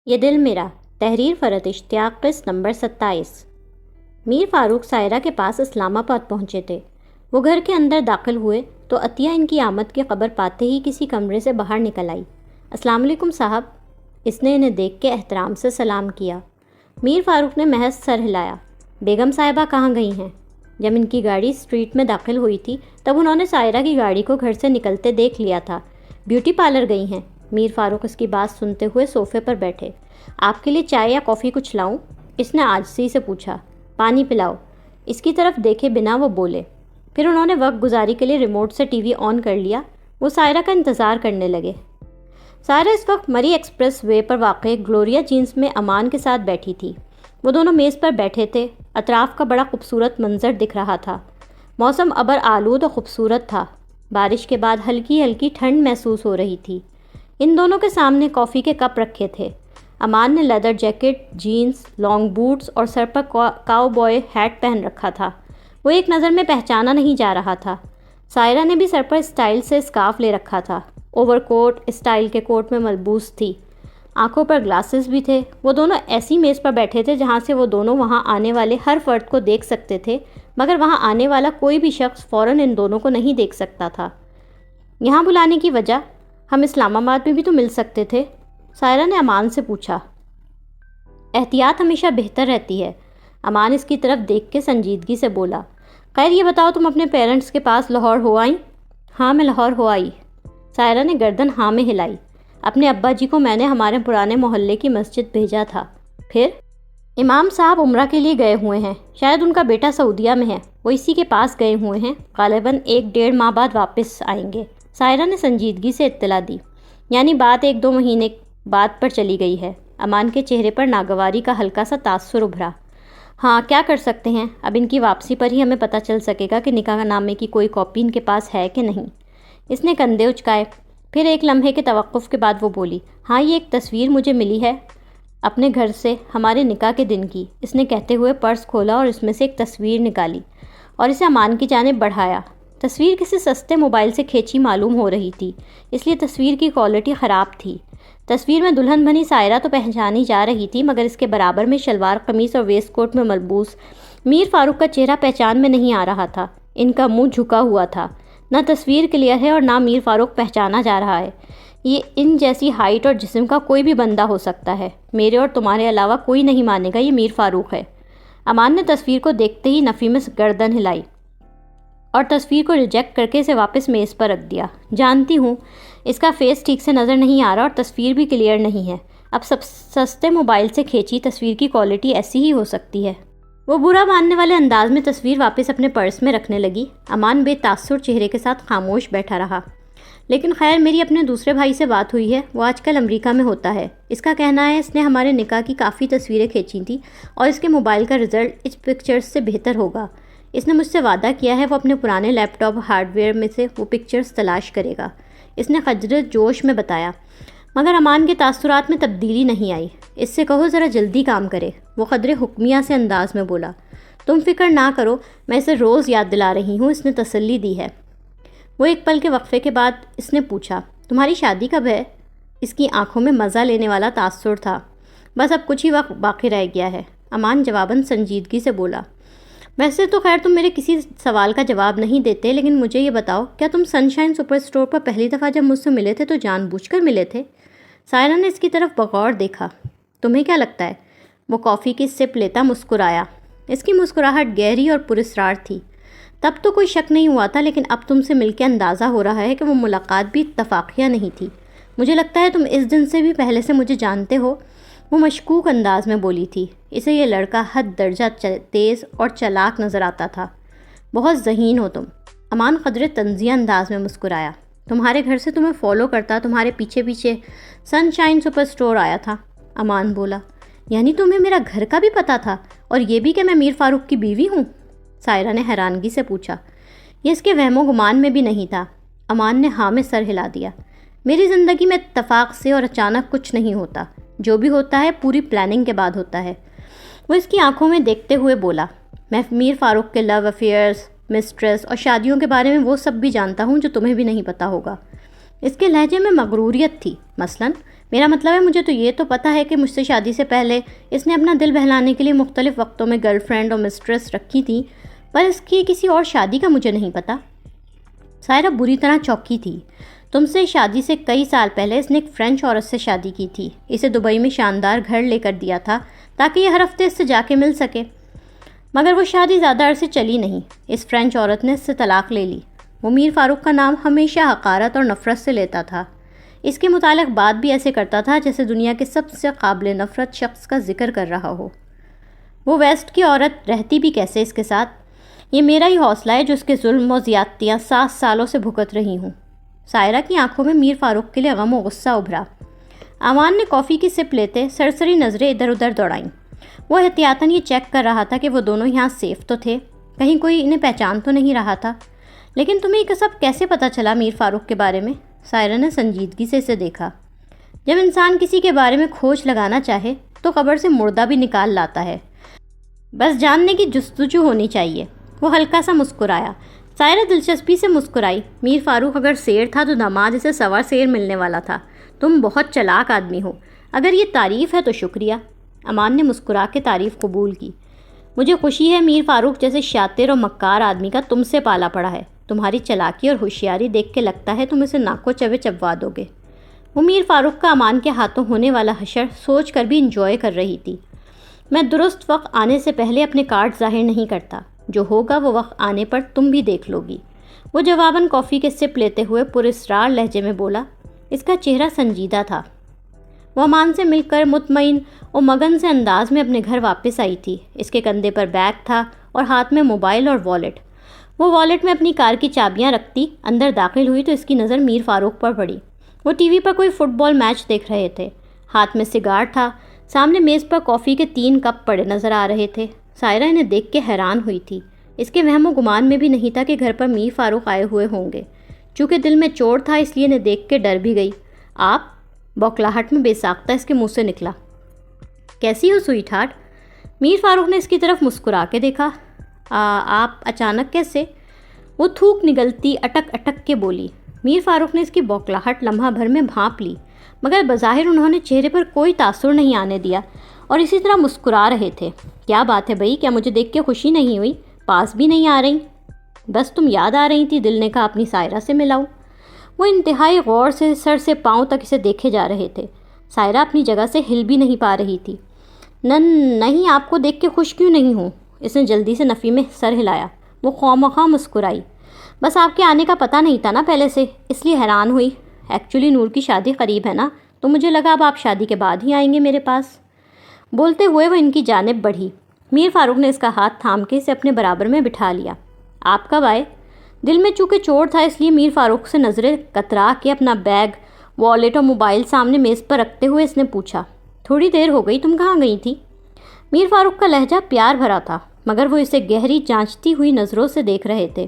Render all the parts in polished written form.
یہ دل میرا، تحریر فرحت اشتیاق، قسط نمبر 27۔ میر فاروق سائرہ کے پاس اسلام آباد پہنچے تھے۔ وہ گھر کے اندر داخل ہوئے تو عطیہ ان کی آمد کی خبر پاتے ہی کسی کمرے سے باہر نکل آئی۔ السلام علیکم صاحب۔ اس نے انہیں دیکھ کے احترام سے سلام کیا۔ میر فاروق نے محض سر ہلایا۔ بیگم صاحبہ کہاں گئی ہیں؟ جب ان کی گاڑی اسٹریٹ میں داخل ہوئی تھی تب انہوں نے سائرہ کی گاڑی کو گھر سے نکلتے دیکھ لیا تھا۔ بیوٹی پارلر گئی ہیں۔ میر فاروق اس کی بات سنتے ہوئے صوفے پر بیٹھے۔ آپ کے لیے چائے یا کافی کچھ لاؤں؟ اس نے عاجزی سے پوچھا۔ پانی پلاؤ۔ اس کی طرف دیکھے بنا وہ بولے۔ پھر انہوں نے وقت گزاری کے لیے ریموٹ سے ٹی وی آن کر لیا۔ وہ سائرہ کا انتظار کرنے لگے۔ سائرہ اس وقت مری ایکسپریس وے پر واقع گلوریا جینس میں امان کے ساتھ بیٹھی تھی۔ وہ دونوں میز پر بیٹھے تھے۔ اطراف کا بڑا خوبصورت منظر دکھ رہا تھا۔ موسم ابر آلود اور خوبصورت تھا۔ بارش کے بعد ہلکی ہلکی ٹھنڈ محسوس ہو رہی تھی۔ ان دونوں کے سامنے کافی کے کپ رکھے تھے۔ امان نے leather jacket, jeans, long boots اور سر پر کاؤ بوائے ہیٹ پہن رکھا تھا۔ وہ ایک نظر میں پہچانا نہیں جا رہا تھا۔ سائرہ نے بھی سر پر اسٹائل سے اسکارف لے رکھا تھا۔ اوور کوٹ اسٹائل کے کوٹ میں ملبوس تھی۔ آنکھوں پر گلاسز بھی تھے۔ وہ دونوں ایسی میز پر بیٹھے تھے جہاں سے وہ دونوں وہاں آنے والے ہر فرد کو دیکھ سکتے تھے، مگر وہاں آنے والا کوئی بھی شخص فوراً ان دونوں کو نہیں دیکھ سکتا تھا۔ یہاں بلانے کی وجہ؟ ہم اسلام آباد میں بھی تو مل سکتے تھے، سائرہ نے امان سے پوچھا۔ احتیاط ہمیشہ بہتر رہتی ہے، امان اس کی طرف دیکھ کے سنجیدگی سے بولا۔ خیر یہ بتاؤ تم اپنے پیرنٹس کے پاس لاہور ہو آئیں؟ ہاں میں لاہور ہو آئی، سائرہ نے گردن ہاں میں ہلائی۔ اپنے ابا جی کو میں نے ہمارے پرانے محلے کی مسجد بھیجا تھا۔ پھر؟ امام صاحب عمرہ کے لیے گئے ہوئے ہیں، شاید ان کا بیٹا سعودیہ میں ہے، وہ اسی کے پاس گئے ہوئے ہیں، غالباً 1-1.5 ماہ بعد واپس آئیں گے، سائرہ نے سنجیدگی سے اطلاع دی۔ یعنی بات 1-2 مہینے بعد پر چلی گئی ہے۔ امان کے چہرے پر ناگواری کا ہلکا سا تاثر ابھرا۔ ہاں کیا کر سکتے ہیں، اب ان کی واپسی پر ہی ہمیں پتہ چل سکے گا کہ نکاح نامے کی کوئی کاپی ان کے پاس ہے کہ نہیں۔ اس نے کندھے اچکائے۔ پھر ایک لمحے کے توقف کے بعد وہ بولی، ہاں یہ ایک تصویر مجھے ملی ہے اپنے گھر سے ہمارے نکاح کے دن کی۔ اس نے کہتے ہوئے پرس کھولا اور اس میں سے ایک تصویر نکالی اور اسے امان کی جانب بڑھایا۔ تصویر کسی سستے موبائل سے کھینچی معلوم ہو رہی تھی، اس لیے تصویر کی کوالٹی خراب تھی۔ تصویر میں دلہن بنی سائرہ تو پہچانی جا رہی تھی، مگر اس کے برابر میں شلوار قمیص اور ویسٹ کوٹ میں ملبوس میر فاروق کا چہرہ پہچان میں نہیں آ رہا تھا۔ ان کا منہ جھکا ہوا تھا۔ نہ تصویر کلیئر ہے اور نہ میر فاروق پہچانا جا رہا ہے۔ یہ ان جیسی ہائٹ اور جسم کا کوئی بھی بندہ ہو سکتا ہے، میرے اور تمہارے علاوہ کوئی نہیں مانے گا یہ میر فاروق ہے۔ امان نے تصویر کو دیکھتے ہی نفی میں گردن ہلائی اور تصویر کو ریجیکٹ کر کے اسے واپس میز پر رکھ دیا۔ جانتی ہوں اس کا فیس ٹھیک سے نظر نہیں آ رہا اور تصویر بھی کلیئر نہیں ہے۔ اب سب سستے موبائل سے کھینچی تصویر کی کوالٹی ایسی ہی ہو سکتی ہے۔ وہ برا ماننے والے انداز میں تصویر واپس اپنے پرس میں رکھنے لگی۔ امان بے تاثر چہرے کے ساتھ خاموش بیٹھا رہا۔ لیکن خیر میری اپنے دوسرے بھائی سے بات ہوئی ہے، وہ آج کل امریکہ میں ہوتا ہے۔ اس کا کہنا ہے اس نے ہمارے نکاح کی کافی تصویریں کھینچی تھیں اور اس کے موبائل کا رزلٹ اس پکچرز سے بہتر ہوگا۔ اس نے مجھ سے وعدہ کیا ہے وہ اپنے پرانے لیپ ٹاپ ہارڈ ویئر میں سے وہ پکچرز تلاش کرے گا، اس نے خجرت جوش میں بتایا۔ مگر امان کے تاثرات میں تبدیلی نہیں آئی۔ اس سے کہو ذرا جلدی کام کرے، وہ قدرے حکمیہ سے انداز میں بولا۔ تم فکر نہ کرو، میں اسے روز یاد دلا رہی ہوں، اس نے تسلی دی ہے۔ وہ ایک پل کے وقفے کے بعد اس نے پوچھا، تمہاری شادی کب ہے؟ اس کی آنکھوں میں مزہ لینے والا تاثر تھا۔ بس اب کچھ ہی وقت باقی رہ گیا ہے، امان جواباً سنجیدگی سے بولا۔ ویسے تو خیر تم میرے کسی سوال کا جواب نہیں دیتے، لیکن مجھے یہ بتاؤ کیا تم سن شائن سپر اسٹور پر پہلی دفعہ جب مجھ سے ملے تھے تو جان بوجھ کر ملے تھے؟ سائرہ نے اس کی طرف بغور دیکھا۔ تمہیں کیا لگتا ہے؟ وہ کافی کی سپ لیتا مسکرایا۔ اس کی مسکراہٹ گہری اور پراسرار تھی۔ تب تو کوئی شک نہیں ہوا تھا، لیکن اب تم سے مل کے اندازہ ہو رہا ہے کہ وہ ملاقات بھی اتفاقیہ نہیں تھی۔ مجھے لگتا ہے تم اس دن سے بھی پہلے سے مجھے جانتے ہو، وہ مشکوک انداز میں بولی تھی۔ اسے یہ لڑکا حد درجہ تیز اور چلاک نظر آتا تھا۔ بہت ذہین ہو تم، امان قدرے طنزیہ انداز میں مسکرایا۔ تمہارے گھر سے تمہیں فالو کرتا تمہارے پیچھے پیچھے سن شائن سپر اسٹور آیا تھا، امان بولا۔ یعنی تمہیں میرا گھر کا بھی پتہ تھا، اور یہ بھی کہ میں میر فاروق کی بیوی ہوں؟ سائرہ نے حیرانگی سے پوچھا۔ یہ اس کے وہم و گمان میں بھی نہیں تھا، امان نے ہاں میں سر ہلا دیا۔ میری زندگی میں اتفاق سے اور اچانک کچھ نہیں ہوتا، جو بھی ہوتا ہے پوری پلاننگ کے بعد ہوتا ہے۔ وہ اس کی آنکھوں میں دیکھتے ہوئے بولا، میں میر فاروق کے لو افیئرز، مسٹریس اور شادیوں کے بارے میں وہ سب بھی جانتا ہوں جو تمہیں بھی نہیں پتہ ہوگا۔ اس کے لہجے میں مغروریت تھی. مثلاً میرا مطلب ہے مجھے تو یہ تو پتہ ہے کہ مجھ سے شادی سے پہلے اس نے اپنا دل بہلانے کے لیے مختلف وقتوں میں گرل فرینڈ اور مسٹریس رکھی تھی، پر اس کی کسی اور شادی کا مجھے نہیں پتہ. سائرہ بری طرح چونکی تھی. تم سے شادی سے کئی سال پہلے اس نے ایک فرینچ عورت سے شادی کی تھی. اسے دبئی میں شاندار گھر لے کر دیا تھا تاکہ یہ ہر ہفتے اس سے جا کے مل سکے، مگر وہ شادی زیادہ عرصے چلی نہیں. اس فرینچ عورت نے اس سے طلاق لے لی. وہ میر فاروق کا نام ہمیشہ حقارت اور نفرت سے لیتا تھا. اس کے متعلق بات بھی ایسے کرتا تھا جیسے دنیا کے سب سے قابل نفرت شخص کا ذکر کر رہا ہو. وہ ویسٹ کی عورت رہتی بھی کیسے اس کے ساتھ؟ یہ میرا ہی حوصلہ ہے جو اس کے ظلم و زیادتیاں 7 سالوں سے بھگت رہی ہوں. سائرہ کی آنکھوں میں میر فاروق کے لیے غم و غصہ ابھرا. امان نے کافی کی سپ لیتے سرسری نظریں ادھر ادھر دوڑائیں. وہ احتیاطاً یہ چیک کر رہا تھا کہ وہ دونوں یہاں سیف تو تھے، کہیں کوئی انہیں پہچان تو نہیں رہا تھا. لیکن تمہیں یہ سب کیسے پتہ چلا میر فاروق کے بارے میں؟ سائرہ نے سنجیدگی سے اسے دیکھا. جب انسان کسی کے بارے میں کھوج لگانا چاہے تو قبر سے مردہ بھی نکال لاتا ہے. بس جاننے کی جستجو ہونی چاہیے. وہ ہلکا سا مسکرایا. سائرہ دلچسپی سے مسکرائی. میر فاروق اگر شیر تھا تو داماد اسے سوا شیر ملنے والا تھا. تم بہت چلاک آدمی ہو. اگر یہ تعریف ہے تو شکریہ. امان نے مسکرا کے تعریف قبول کی. مجھے خوشی ہے میر فاروق جیسے شاطر اور مکار آدمی کا تم سے پالا پڑا ہے. تمہاری چلاکی اور ہوشیاری دیکھ کے لگتا ہے تم اسے ناکو چبے چبوا دو گے. وہ میر فاروق کا امان کے ہاتھوں ہونے والا حشر سوچ کر بھی انجوائے کر رہی تھی. میں درست وقت آنے سے پہلے اپنے کارڈ ظاہر نہیں کرتا. جو ہوگا وہ وقت آنے پر تم بھی دیکھ لو گی. وہ جواباً کافی کے سپ لیتے ہوئے پراسرار لہجے میں بولا. اس کا چہرہ سنجیدہ تھا. وہ امان سے مل کر مطمئن اور مگن سے انداز میں اپنے گھر واپس آئی تھی. اس کے کندھے پر بیگ تھا اور ہاتھ میں موبائل اور والیٹ. وہ والیٹ میں اپنی کار کی چابیاں رکھتی اندر داخل ہوئی تو اس کی نظر میر فاروق پر پڑی. وہ ٹی وی پر کوئی فٹ بال میچ دیکھ رہے تھے. ہاتھ میں سگار تھا. سامنے میز پر کافی کے 3 کپ پڑے نظر آ رہے تھے. سائرہ انہیں دیکھ کے حیران ہوئی تھی. اس کے وہم و گمان میں بھی نہیں تھا کہ گھر پر میر فاروق آئے ہوئے ہوں گے. چونکہ دل میں چوٹ تھا اس لیے انہیں دیکھ کے ڈر بھی گئی. آپ؟ بوکھلاہٹ میں بے ساختہ اس کے منہ سے نکلا. کیسی ہو سوئٹ ہارٹ؟ میر فاروق نے اس کی طرف مسکرا کے دیکھا. آپ اچانک کیسے؟ وہ تھوک نگلتی اٹک اٹک کے بولی. میر فاروق نے اس کی بوکھلاہٹ لمحہ بھر میں بھانپ لی، مگر بظاہر انہوں نے چہرے پر کوئی تاثر نہیں آنے دیا اور اسی طرح مسکرا رہے تھے. کیا بات ہے بھائی، کیا مجھے دیکھ کے خوشی نہیں ہوئی؟ پاس بھی نہیں آ رہی؟ بس تم یاد آ رہی تھی. دل نے کہا اپنی سائرہ سے ملاؤ. وہ انتہائی غور سے سر سے پاؤں تک اسے دیکھے جا رہے تھے. سائرہ اپنی جگہ سے ہل بھی نہیں پا رہی تھی. نہیں، آپ کو دیکھ کے خوش کیوں نہیں ہوں؟ اس نے جلدی سے نفی میں سر ہلایا. وہ خواہ مسکرائی. بس آپ کے آنے کا پتہ نہیں تھا نا پہلے سے، اس لیے حیران ہوئی. ایکچولی نور کی شادی قریب ہے نا، تو مجھے لگا اب آپ شادی کے بعد ہی آئیں گے میرے پاس. بولتے ہوئے وہ ان کی جانب بڑھی. میر فاروق نے اس کا ہاتھ تھام کے اسے اپنے برابر میں بٹھا لیا. آپ کب آئے؟ دل میں چونکہ چوٹ تھا اس لیے میر فاروق سے نظریں کترا کے اپنا بیگ، والیٹ اور موبائل سامنے میز پر رکھتے ہوئے اس نے پوچھا. تھوڑی دیر ہو گئی. تم کہاں گئی تھی؟ میر فاروق کا لہجہ پیار بھرا تھا، مگر وہ اسے گہری جانچتی ہوئی نظروں سے دیکھ رہے تھے.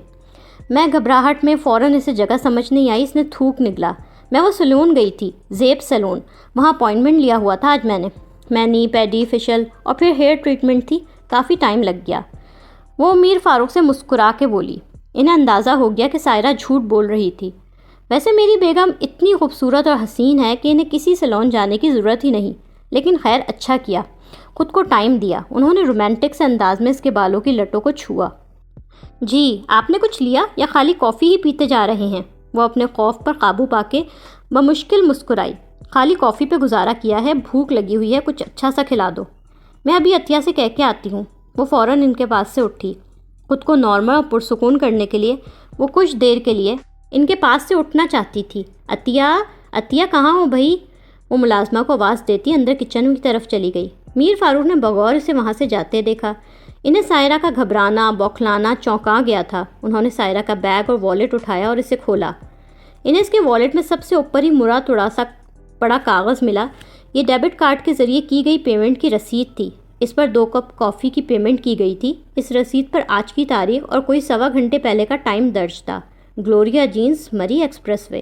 میں گھبراہٹ میں فوراً اسے جگہ سمجھ نہیں آئی. اس نے تھوک نگلا. میں وہ سیلون گئی تھی، زیب سیلون. وہاں اپائنٹمنٹ لیا ہوا تھا آج میں نے. مینی، پیڈی، فیشل اور پھر ہیئر ٹریٹمنٹ تھی. کافی ٹائم لگ گیا. وہ میر فاروق سے مسکرا کے بولی. انہیں اندازہ ہو گیا کہ سائرہ جھوٹ بول رہی تھی. ویسے میری بیگم اتنی خوبصورت اور حسین ہے کہ انہیں کسی سیلون جانے کی ضرورت ہی نہیں. لیکن خیر اچھا کیا، خود کو ٹائم دیا. انہوں نے رومانٹک سے انداز میں اس کے بالوں کی لٹوں کو چھوا. جی، آپ نے کچھ لیا یا خالی کافی ہی پیتے جا رہے ہیں؟ وہ اپنے خوف پر قابو پا کے بمشکل مسکرائی. خالی کافی پہ گزارا کیا ہے، بھوک لگی ہوئی ہے، کچھ اچھا سا کھلا دو. میں ابھی عطیہ سے کہہ کے آتی ہوں. وہ فوراً ان کے پاس سے اٹھی. خود کو نارمل اور پرسکون کرنے کے لیے وہ کچھ دیر کے لیے ان کے پاس سے اٹھنا چاہتی تھی. عطیہ کہاں ہو بھائی؟ وہ ملازمہ کو آواز دیتی اندر کچن کی طرف چلی گئی. میر فاروق نے بغور اسے وہاں سے جاتے دیکھا. انہیں سائرہ کا گھبرانا، بوکھلانا چونکا گیا تھا. انہوں نے سائرہ کا بیگ اور والیٹ اٹھایا اور اسے کھولا. انہیں اس کے والیٹ میں سب سے اوپر ہی مرا توڑا سا بڑا کاغذ ملا. یہ ڈیبٹ کارڈ کے ذریعے کی گئی پیمنٹ کی رسید تھی. اس پر 2 کپ کافی کی پیمنٹ کی گئی تھی. اس رسید پر آج کی تاریخ اور کوئی 1.25 گھنٹے پہلے کا ٹائم درج تھا. گلوریا جینز، مری ایکسپریس وے.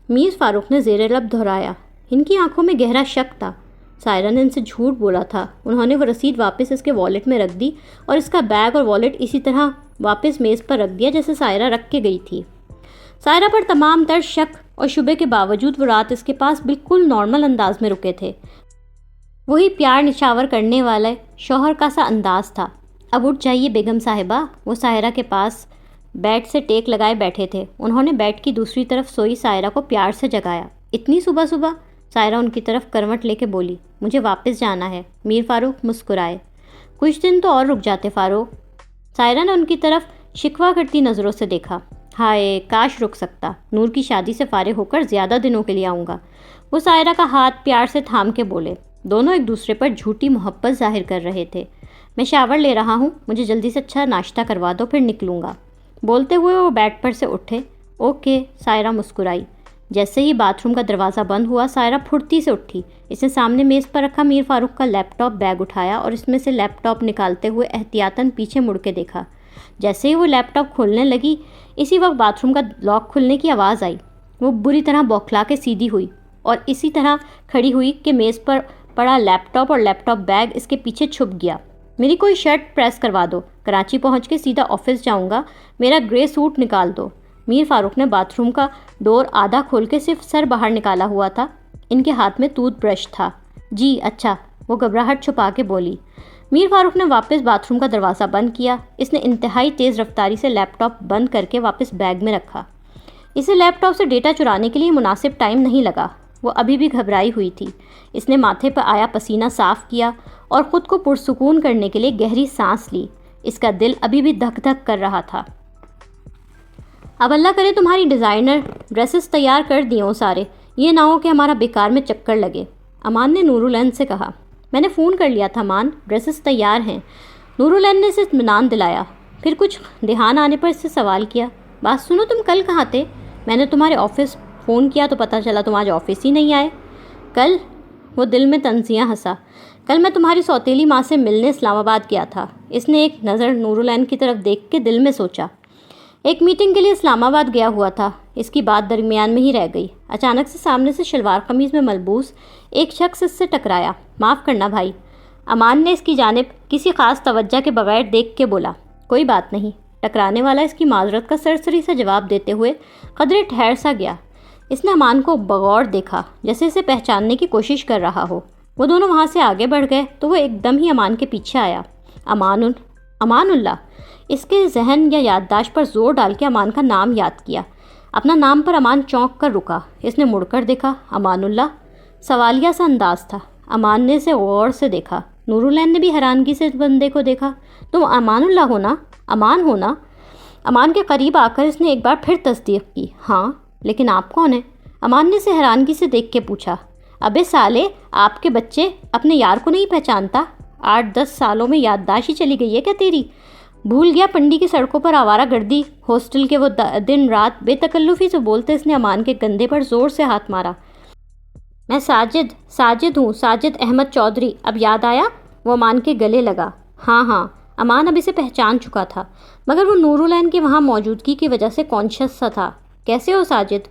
میر فاروق نے زیر لب دہرایا. ان کی آنکھوں میں گہرا شک تھا. سائرہ نے ان سے جھوٹ بولا تھا. انہوں نے وہ رسید واپس اس کے والیٹ میں رکھ دی اور اس کا بیگ اور والیٹ اسی طرح واپس میز پر رکھ دیا جیسے سائرہ رکھ کے گئی تھی. سائرہ پر تمام تر شک اور شبے کے باوجود وہ رات اس کے پاس بالکل نارمل انداز میں رکے تھے۔ وہی پیار نچھاور کرنے والا شوہر کا سا انداز تھا۔ اب اٹھ جائیے بیگم صاحبہ۔ وہ سائرہ کے پاس بیڈ سے ٹیک لگائے بیٹھے تھے۔ انہوں نے بیڈ کی دوسری طرف سوئی سائرہ کو پیار سے جگایا۔ اتنی صبح صبح؟ سائرہ ان کی طرف کروٹ لے کے بولی۔ مجھے واپس جانا ہے۔ میر فاروق مسکرائے۔ کچھ دن تو اور رک جاتے فاروق۔ سائرہ نے ان کی طرف شکوہ کرتی نظروں سے دیکھا۔ ہائے کاش رک سکتا، نور کی شادی سے فارغ ہو کر زیادہ دنوں کے لیے آؤں گا۔ وہ سائرہ کا ہاتھ پیار سے تھام کے بولے۔ دونوں ایک دوسرے پر جھوٹی محبت ظاہر کر رہے تھے۔ میں شاور لے رہا ہوں، مجھے جلدی سے اچھا ناشتہ کروا دو، پھر نکلوں گا۔ بولتے ہوئے وہ بیڈ پر سے اٹھے۔ اوکے، سائرہ مسکرائی۔ جیسے ہی باتھ روم کا دروازہ بند ہوا، سائرہ پھرتی سے اٹھی۔ اس نے سامنے میز پر رکھا میر فاروق کا لیپ ٹاپ بیگ اٹھایا اور اس میں سے لیپ ٹاپ نکالتے ہوئے احتیاطاً پیچھے مڑ کے دیکھا۔ جیسے ہی وہ لیپ ٹاپ کھولنے لگی، اسی وقت باتھ روم کا لاک کھلنے کی آواز آئی۔ وہ بری طرح بوکھلا کے سیدھی ہوئی اور اسی طرح کھڑی ہوئی کہ میز پر پڑا لیپ ٹاپ اور لیپ ٹاپ بیگ اس کے پیچھے چھپ گیا۔ میری کوئی شرٹ پریس کروا دو، کراچی پہنچ کے سیدھا آفس جاؤں گا، میرا گرے سوٹ نکال دو۔ میر فاروق نے باتھ روم کا ڈور آدھا کھول کے صرف سر باہر نکالا ہوا تھا۔ ان کے ہاتھ میں ٹوتھ برش تھا۔ جی اچھا، وہ گھبراہٹ چھپا کے بولی۔ میر فاروق نے واپس باتھ روم کا دروازہ بند کیا۔ اس نے انتہائی تیز رفتاری سے لیپ ٹاپ بند کر کے واپس بیگ میں رکھا۔ اسے لیپ ٹاپ سے ڈیٹا چرانے کے لیے مناسب ٹائم نہیں لگا۔ وہ ابھی بھی گھبرائی ہوئی تھی۔ اس نے ماتھے پر آیا پسینہ صاف کیا اور خود کو پرسکون کرنے کے لیے گہری سانس لی۔ اس کا دل ابھی بھی دھک دھک کر رہا تھا۔ اب اللہ کرے تمہاری ڈیزائنر ڈریسز تیار کر دیے ہوں سارے، یہ نہ ہو کہ ہمارا بیکار میں چکر لگے۔ امان نے نورالعین سے کہا۔ میں نے فون کر لیا تھا امان، ڈریسز تیار ہیں۔ نورالعین نے اسے اطمینان دلایا، پھر کچھ دھیان آنے پر اس سے سوال کیا۔ بات سنو، تم کل کہاں تھے؟ میں نے تمہارے آفس فون کیا تو پتہ چلا تم آج آفس ہی نہیں آئے۔ کل؟ وہ دل میں تنزیہ ہنسا۔ کل میں تمہاری سوتیلی ماں سے ملنے اسلام آباد گیا تھا۔ اس نے ایک نظر نورالعین کی طرف دیکھ کے دل میں سوچا۔ ایک میٹنگ کے لیے اسلام آباد گیا ہوا تھا۔ اس کی بات درمیان میں ہی رہ گئی۔ اچانک سے سامنے سے شلوار قمیض میں ملبوس ایک شخص اس سے ٹکرایا۔ معاف کرنا بھائی، امان نے اس کی جانب کسی خاص توجہ کے بغیر دیکھ کے بولا۔ کوئی بات نہیں۔ ٹکرانے والا اس کی معذرت کا سرسری سا جواب دیتے ہوئے قدرے ٹھہر سا گیا۔ اس نے امان کو بغور دیکھا، جیسے اسے پہچاننے کی کوشش کر رہا ہو۔ وہ دونوں وہاں سے آگے بڑھ گئے تو وہ ایک دم ہی امان کے پیچھے آیا۔ امان اللہ۔ اس کے ذہن یا یادداشت پر زور ڈال کے امان کا نام یاد کیا۔ اپنا نام پر امان چونک کر رکا۔ اس نے مڑ کر دیکھا۔ امان اللہ؟ سوالیہ سا انداز تھا۔ امان نے اسے غور سے دیکھا۔ نورالعین نے بھی حیرانگی سے اس بندے کو دیکھا۔ تم امان اللہ ہونا؟ امان ہونا؟ امان کے قریب آ کر اس نے ایک بار پھر تصدیق کی۔ ہاں، لیکن آپ کون ہیں؟ امان نے اسے حیرانگی سے دیکھ کے پوچھا۔ ابے سالے، آپ کے بچے اپنے یار کو نہیں پہچانتا؟ 8-10 سالوں میں یادداشت ہی چلی گئی ہے کیا تیری؟ بھول گیا پنڈی کی سڑکوں پر آوارہ گردی، ہاسٹل کے وہ دن رات؟ بے تکلفی سے بولتے اس نے امان کے کندھے پر زور سے ہاتھ مارا۔ میں ساجد ہوں، ساجد احمد چودھری، اب یاد آیا؟ وہ امان کے گلے لگا۔ ہاں، امان اب اسے پہچان چکا تھا، مگر وہ نورالعین کی وہاں موجودگی کی وجہ سے کانشیس سا تھا۔ کیسے ہو ساجد؟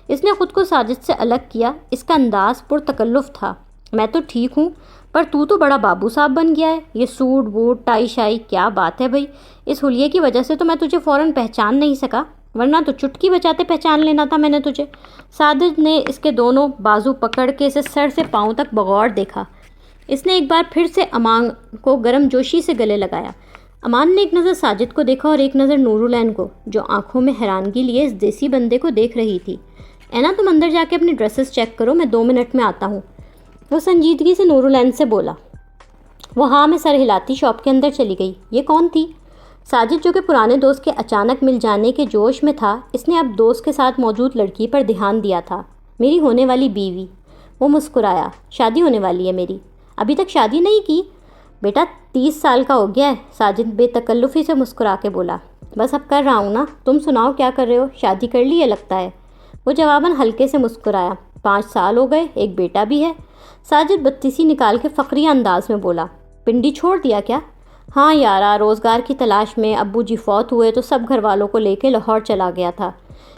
اس نے خود کو ساجد سے الگ کیا۔ اس کا انداز پرتکلف تھا۔ میں تو ٹھیک ہوں، پر تو بڑا بابو صاحب بن گیا ہے۔ یہ سوٹ بوٹ ٹائی شائی، کیا بات ہے بھائی؟ اس حلیے کی وجہ سے تو میں تجھے فوراً پہچان نہیں سکا، ورنہ تو چٹکی بجاتے پہچان لینا تھا میں نے تجھے۔ ساجد نے اس کے دونوں بازو پکڑ کے اسے سر سے پاؤں تک بغور دیکھا۔ اس نے ایک بار پھر سے امان کو گرم جوشی سے گلے لگایا۔ امان نے ایک نظر ساجد کو دیکھا اور ایک نظر نورالعین کو، جو آنکھوں میں حیرانگی لیے اس دیسی بندے کو دیکھ رہی تھی۔ اینا تم اندر جا کے اپنی ڈریسز چیک کرو، میں 2 منٹ میں آتا ہوں، وہ سنجیدگی سے نورالعین سے بولا۔ وہ ہاں میں سر ہلاتی شاپ کے اندر چلی گئی۔ یہ کون تھی؟ ساجد، جو کہ پرانے دوست کے اچانک مل جانے کے جوش میں تھا، اس نے اب دوست کے ساتھ موجود لڑکی پر دھیان دیا تھا۔ میری ہونے والی بیوی۔ وہ مسکرایا۔ شادی ہونے والی ہے میری؟ ابھی تک شادی نہیں کی؟ بیٹا 30 سال کا ہو گیا ہے، ساجد بے تکلفی سے مسکرا کے بولا۔ بس اب کر رہا ہوں نا، تم سناؤ کیا کر رہے ہو؟ شادی کر لی ہے لگتا ہے۔ وہ جواباً ہلکے سے مسکرایا۔ 5 سال ہو گئے، ایک بیٹا بھی ہے۔ ساجد بتیسی نکال کے فخریہ انداز میں بولا۔ پنڈی چھوڑ دیا کیا؟ ہاں یارا، روزگار کی تلاش میں ابو جی فوت ہوئے تو سب گھر والوں کو لے کے لاہور چلا گیا تھا۔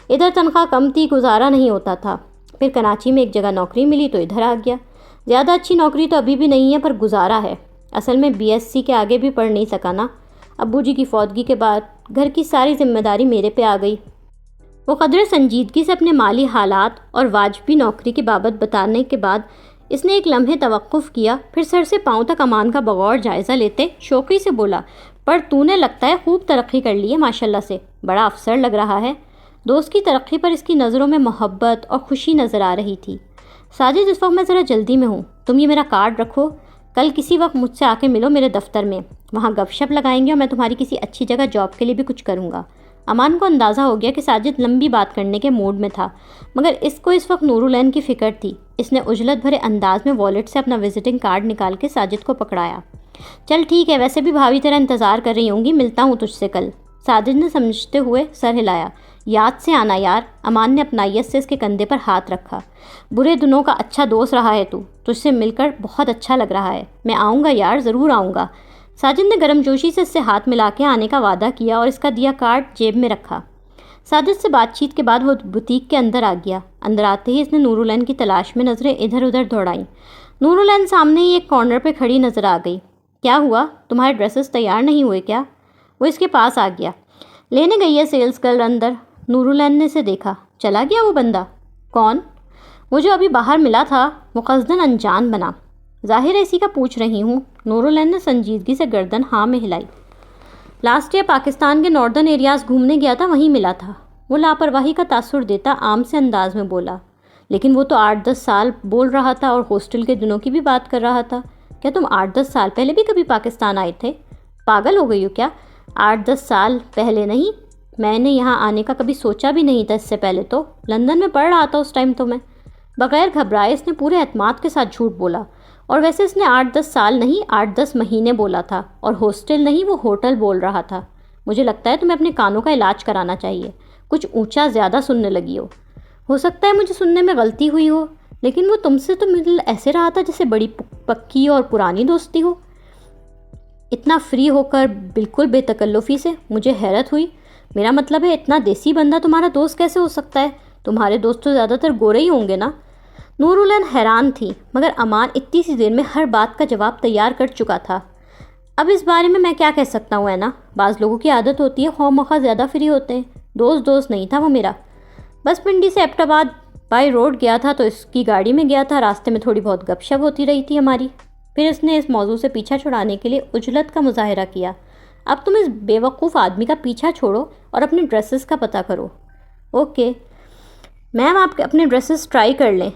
ادھر تنخواہ کم تھی، گزارا نہیں ہوتا تھا۔ پھر کراچی میں ایک جگہ نوکری ملی تو ادھر آ گیا۔ زیادہ اچھی نوکری تو ابھی بھی نہیں ہے، پر گزارا ہے۔ اصل میں BSc کے آگے بھی پڑھ نہیں سکا نا۔ ابو جی کی فوتگی کے بعد گھر کی ساری ذمہ داری میرے پہ آ گئی۔ وہ قدر سنجیدگی سے اپنے مالی حالات اور واجبی نوکری کی بابت بتانے کے بعد اس نے ایک لمحے توقف کیا، پھر سر سے پاؤں تک امان کا بغور جائزہ لیتے شوقی سے بولا، پر تو نے لگتا ہے خوب ترقی کر لی ہے ماشاءاللہ سے، بڑا افسر لگ رہا ہے۔ دوست کی ترقی پر اس کی نظروں میں محبت اور خوشی نظر آ رہی تھی۔ ساجد اس وقت میں ذرا جلدی میں ہوں، تم یہ میرا کارڈ رکھو، کل کسی وقت مجھ سے آ کے ملو میرے دفتر میں، وہاں گپ شپ لگائیں گے اور میں تمہاری کسی اچھی جگہ جاب کے لیے بھی کچھ کروں گا۔ امان کو اندازہ ہو گیا کہ ساجد لمبی بات کرنے کے موڈ میں تھا، مگر اس کو اس وقت نور العین کی فکر تھی۔ اس نے عجلت بھرے انداز میں والیٹ سے اپنا وزٹنگ کارڈ نکال کے ساجد کو پکڑایا۔ چل ٹھیک ہے، ویسے بھی بھابھی تیرا انتظار کر رہی ہوں گی، ملتا ہوں تجھ سے کل۔ ساجد نے سمجھتے ہوئے سر ہلایا۔ یاد سے آنا یار۔ امان نے اپنائیت سے اس کے کندھے پر ہاتھ رکھا۔ برے دنوں کا اچھا دوست رہا ہے تو، تجھ سے مل کر بہت اچھا لگ رہا ہے، میں آؤں گا یار، ضرور آؤں گا۔ ساجد نے گرم جوشی سے اس سے ہاتھ ملا کے آنے کا وعدہ کیا اور اس کا دیا کارڈ جیب میں رکھا۔ ساجد سے بات چیت کے بعد وہ بوتیک کے اندر آ گیا۔ اندر آتے ہی اس نے نور العین کی تلاش میں نظریں ادھر ادھر دوڑائیں۔ نور العین سامنے ہی ایک کارنر پہ کھڑی نظر آ گئی۔ کیا ہوا، تمہارے ڈریسز تیار نہیں ہوئے کیا؟ وہ اس کے پاس آ گیا۔ لینے گئی ہے سیلز گرل اندر۔ نور العین نے اسے دیکھا۔ چلا گیا وہ بندہ؟ کون؟ وہ جو ابھی باہر ملا تھا، وہ قصداً انجان بنا۔ ظاہر ہے اسی کا پوچھ رہی ہوں۔ نور العین نے سنجیدگی سے گردن ہاں میں ہلائی۔ لاسٹ ایئر پاکستان کے ناردرن ایریاز گھومنے گیا تھا، وہیں ملا تھا۔ وہ لاپرواہی کا تاثر دیتا عام سے انداز میں بولا۔ لیکن وہ تو 8-10 سال بول رہا تھا اور ہاسٹل کے دنوں کی بھی بات کر رہا تھا۔ کیا تم 8-10 سال پہلے بھی کبھی پاکستان آئے تھے؟ پاگل ہو گئی ہو کیا؟ 8-10 سال پہلے نہیں، میں نے یہاں آنے کا کبھی سوچا بھی نہیں تھا اس سے پہلے تو، لندن میں پڑھ رہا تھا اس ٹائم تو میں۔ بغیر گھبرائے اس نے پورے اعتماد کے ساتھ جھوٹ بولا۔ اور ویسے اس نے 8-10 سال نہیں 8-10 مہینے بولا تھا، اور ہاسٹل نہیں وہ ہوٹل بول رہا تھا۔ مجھے لگتا ہے تمہیں اپنے کانوں کا علاج کرانا چاہیے، کچھ اونچا زیادہ سننے لگی ہو سکتا ہے مجھے سننے میں غلطی ہوئی ہو، لیکن وہ تم سے تو مل ایسے رہا تھا جیسے بڑی پکی اور پرانی دوستی ہو، اتنا فری ہو کر بالکل بے تکلفی سے۔ مجھے حیرت ہوئی، میرا مطلب ہے اتنا دیسی بندہ تمہارا دوست کیسے ہو سکتا ہے؟ تمہارے دوست تو زیادہ تر گورے ہی ہوں گے نا؟ نور العین حیران تھی، مگر امان اتنی سی دیر میں ہر بات کا جواب تیار کر چکا تھا۔ اب اس بارے میں کیا کہہ سکتا ہوں، ہے نا؟ بعض لوگوں کی عادت ہوتی ہے خواہ مخواہ زیادہ فری ہوتے ہیں۔ دوست نہیں تھا وہ میرا، بس پنڈی سے ایبٹ آباد بائی روڈ گیا تھا تو اس کی گاڑی میں گیا تھا، راستے میں تھوڑی بہت گپ شپ ہوتی رہی تھی ہماری۔ پھر اس نے اس موضوع سے پیچھا چھڑانے کے لیے عجلت کا مظاہرہ کیا۔ اب تم اس بے وقوف آدمی کا پیچھا چھوڑو اور اپنے ڈریسز کا پتہ کرو۔ اوکے میم، آپ اپنے ڈریسز ٹرائی کر لیں۔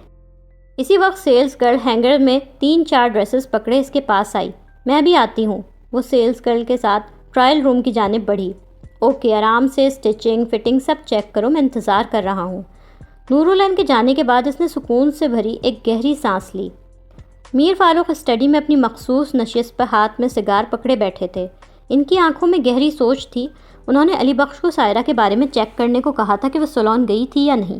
اسی وقت سیلز گرل ہینگر میں 3-4 ڈریسز پکڑے اس کے پاس آئی۔ میں بھی آتی ہوں، وہ سیلز گرل کے ساتھ ٹرائل روم کی جانب بڑھی۔ اوکے، آرام سے اسٹچنگ فٹنگ سب چیک کرو، میں انتظار کر رہا ہوں۔ نور العین کے جانے کے بعد اس نے سکون سے بھری ایک گہری سانس لی۔ میر فاروق اسٹڈی میں اپنی مخصوص نشست پہ ہاتھ میں سگار پکڑے بیٹھے تھے۔ ان کی آنکھوں میں گہری سوچ تھی۔ انہوں نے علی بخش کو سائرہ کے بارے میں چیک کرنے کو کہا تھا کہ وہ سیلون گئی تھی یا نہیں۔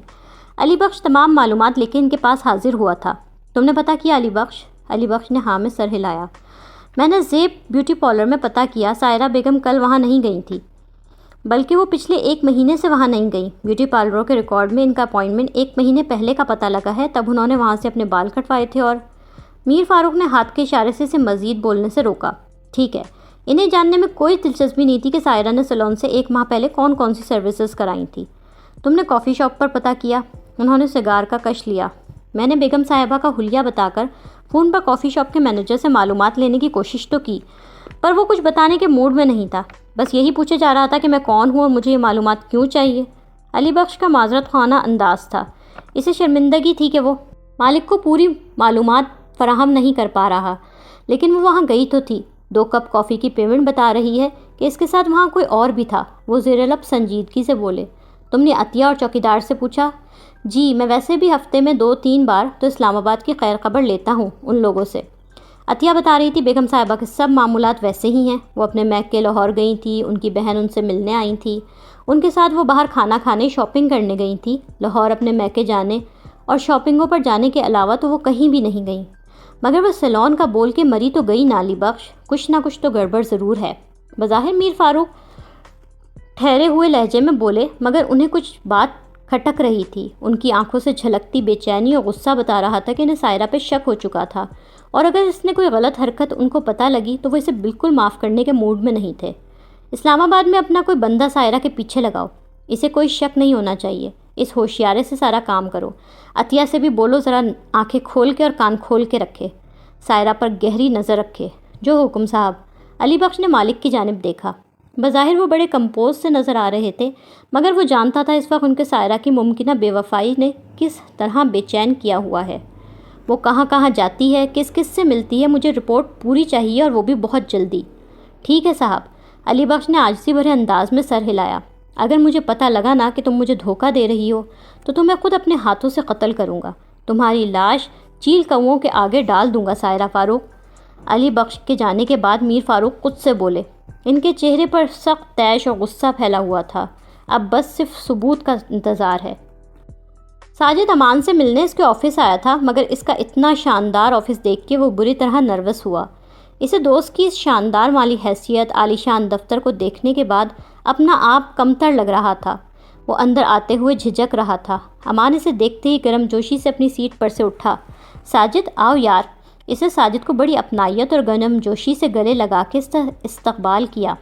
علی بخش تمام معلومات لے کے ان کے پاس حاضر ہوا تھا۔ تم نے پتہ کیا علی بخش؟ علی بخش نے ہاں میں سر ہلایا۔ میں نے زیب بیوٹی پارلر میں پتہ کیا، سائرہ بیگم کل وہاں نہیں گئی تھی، بلکہ وہ پچھلے 1 مہینے سے وہاں نہیں گئی۔ بیوٹی پارلروں کے ریکارڈ میں ان کا اپائنٹمنٹ 1 مہینے پہلے کا پتہ لگا ہے، تب انہوں نے وہاں سے اپنے بال کٹوائے تھے۔ اور میر فاروق نے ہاتھ کے اشارے سے اسے مزید بولنے سے روکا۔ ٹھیک ہے، انہیں جاننے میں کوئی دلچسپی نہیں تھی کہ سائرہ نے سیلون سے 1 ماہ پہلے کون سی سروسز کرائی تھی۔ تم نے کافی شاپ پر پتہ کیا؟ انہوں نے سگار کا کش لیا۔ میں نے بیگم صاحبہ کا حلیہ بتا کر فون پر کافی شاپ کے مینیجر سے معلومات لینے کی کوشش تو کی، پر وہ کچھ بتانے کے موڈ میں نہیں تھا۔ بس یہی پوچھے جا رہا تھا کہ میں کون ہوں اور مجھے یہ معلومات کیوں چاہیے۔ علی بخش کا معذرت خواہ انداز تھا۔ اسے شرمندگی تھی کہ وہ مالک کو پوری معلومات فراہم نہیں کر پا رہا، لیکن وہ وہاں گئی تو تھی۔ 2 کپ کافی کی پیمنٹ بتا رہی ہے کہ اس کے ساتھ وہاں کوئی اور بھی تھا۔ وہ زیر لب سنجیدگی سے بولے۔ تم نے عطیہ اور چوکیدار سے پوچھا؟ جی، میں ویسے بھی ہفتے میں 2-3 بار تو اسلام آباد کی خیر خبر لیتا ہوں ان لوگوں سے۔ عطیہ بتا رہی تھی بیگم صاحبہ کے سب معمولات ویسے ہی ہیں۔ وہ اپنے میکے لاہور گئی تھیں، ان کی بہن ان سے ملنے آئی تھی، ان کے ساتھ وہ باہر کھانا کھانے شاپنگ کرنے گئی تھیں۔ لاہور اپنے میکے جانے اور شاپنگوں پر جانے کے علاوہ تو وہ کہیں بھی نہیں گئیں۔ مگر وہ سیلون کا بول کے مری تو گئی نا علی بخش، کچھ نہ کچھ تو گڑبڑ ضرور ہے۔ بظاہر میر فاروق ٹھہرے ہوئے لہجے میں بولے، مگر انہیں کچھ بات کھٹک رہی تھی۔ ان کی آنکھوں سے جھلکتی بے چینی اور غصہ بتا رہا تھا کہ انہیں سائرہ پہ شک ہو چکا تھا، اور اگر اس نے کوئی غلط حرکت ان کو پتہ لگی تو وہ اسے بالکل معاف کرنے کے موڈ میں نہیں تھے۔ اسلام آباد میں اپنا کوئی بندہ سائرہ کے پیچھے لگاؤ، اسے کوئی شک نہیں ہونا چاہیے. اس ہوشیاری سے سارا کام کرو. عطیہ سے بھی بولو ذرا آنکھیں کھول کے اور کان کھول کے رکھے. سائرہ پر گہری نظر رکھے. جو حکم صاحب. علی بخش نے مالک کی جانب دیکھا. بظاہر وہ بڑے کمپوز سے نظر آ رہے تھے، مگر وہ جانتا تھا اس وقت ان کے سائرہ کی ممکنہ بے وفائی نے کس طرح بے چین کیا ہوا ہے. وہ کہاں کہاں جاتی ہے، کس کس سے ملتی ہے، مجھے رپورٹ پوری چاہیے اور وہ بھی بہت جلدی. ٹھیک ہے صاحب. علی بخش نے عاجزی بھرے انداز میں سر ہلایا. اگر مجھے پتہ لگا نا کہ تم مجھے دھوکہ دے رہی ہو تو تمہیں خود اپنے ہاتھوں سے قتل کروں گا. تمہاری لاش چیل کووں کے آگے ڈال دوں گا سائرہ فاروق. علی بخش کے جانے کے بعد میر فاروق خود سے بولے. ان کے چہرے پر سخت طیش اور غصہ پھیلا ہوا تھا. اب بس صرف ثبوت کا انتظار ہے. ساجد امان سے ملنے اس کے آفس آیا تھا، مگر اس کا اتنا شاندار آفس دیکھ کے وہ بری طرح نروس ہوا. اسے دوست کی اس شاندار مالی حیثیت، عالی شان دفتر کو دیکھنے کے بعد اپنا آپ کمتر لگ رہا تھا. وہ اندر آتے ہوئے جھجک رہا تھا. امان اسے دیکھتے ہی گرم جوشی سے اپنی سیٹ پر سے اٹھا. ساجد آؤ یار. اسے ساجد کو بڑی اپنائیت اور گرم جوشی سے گلے لگا کے استقبال کیا.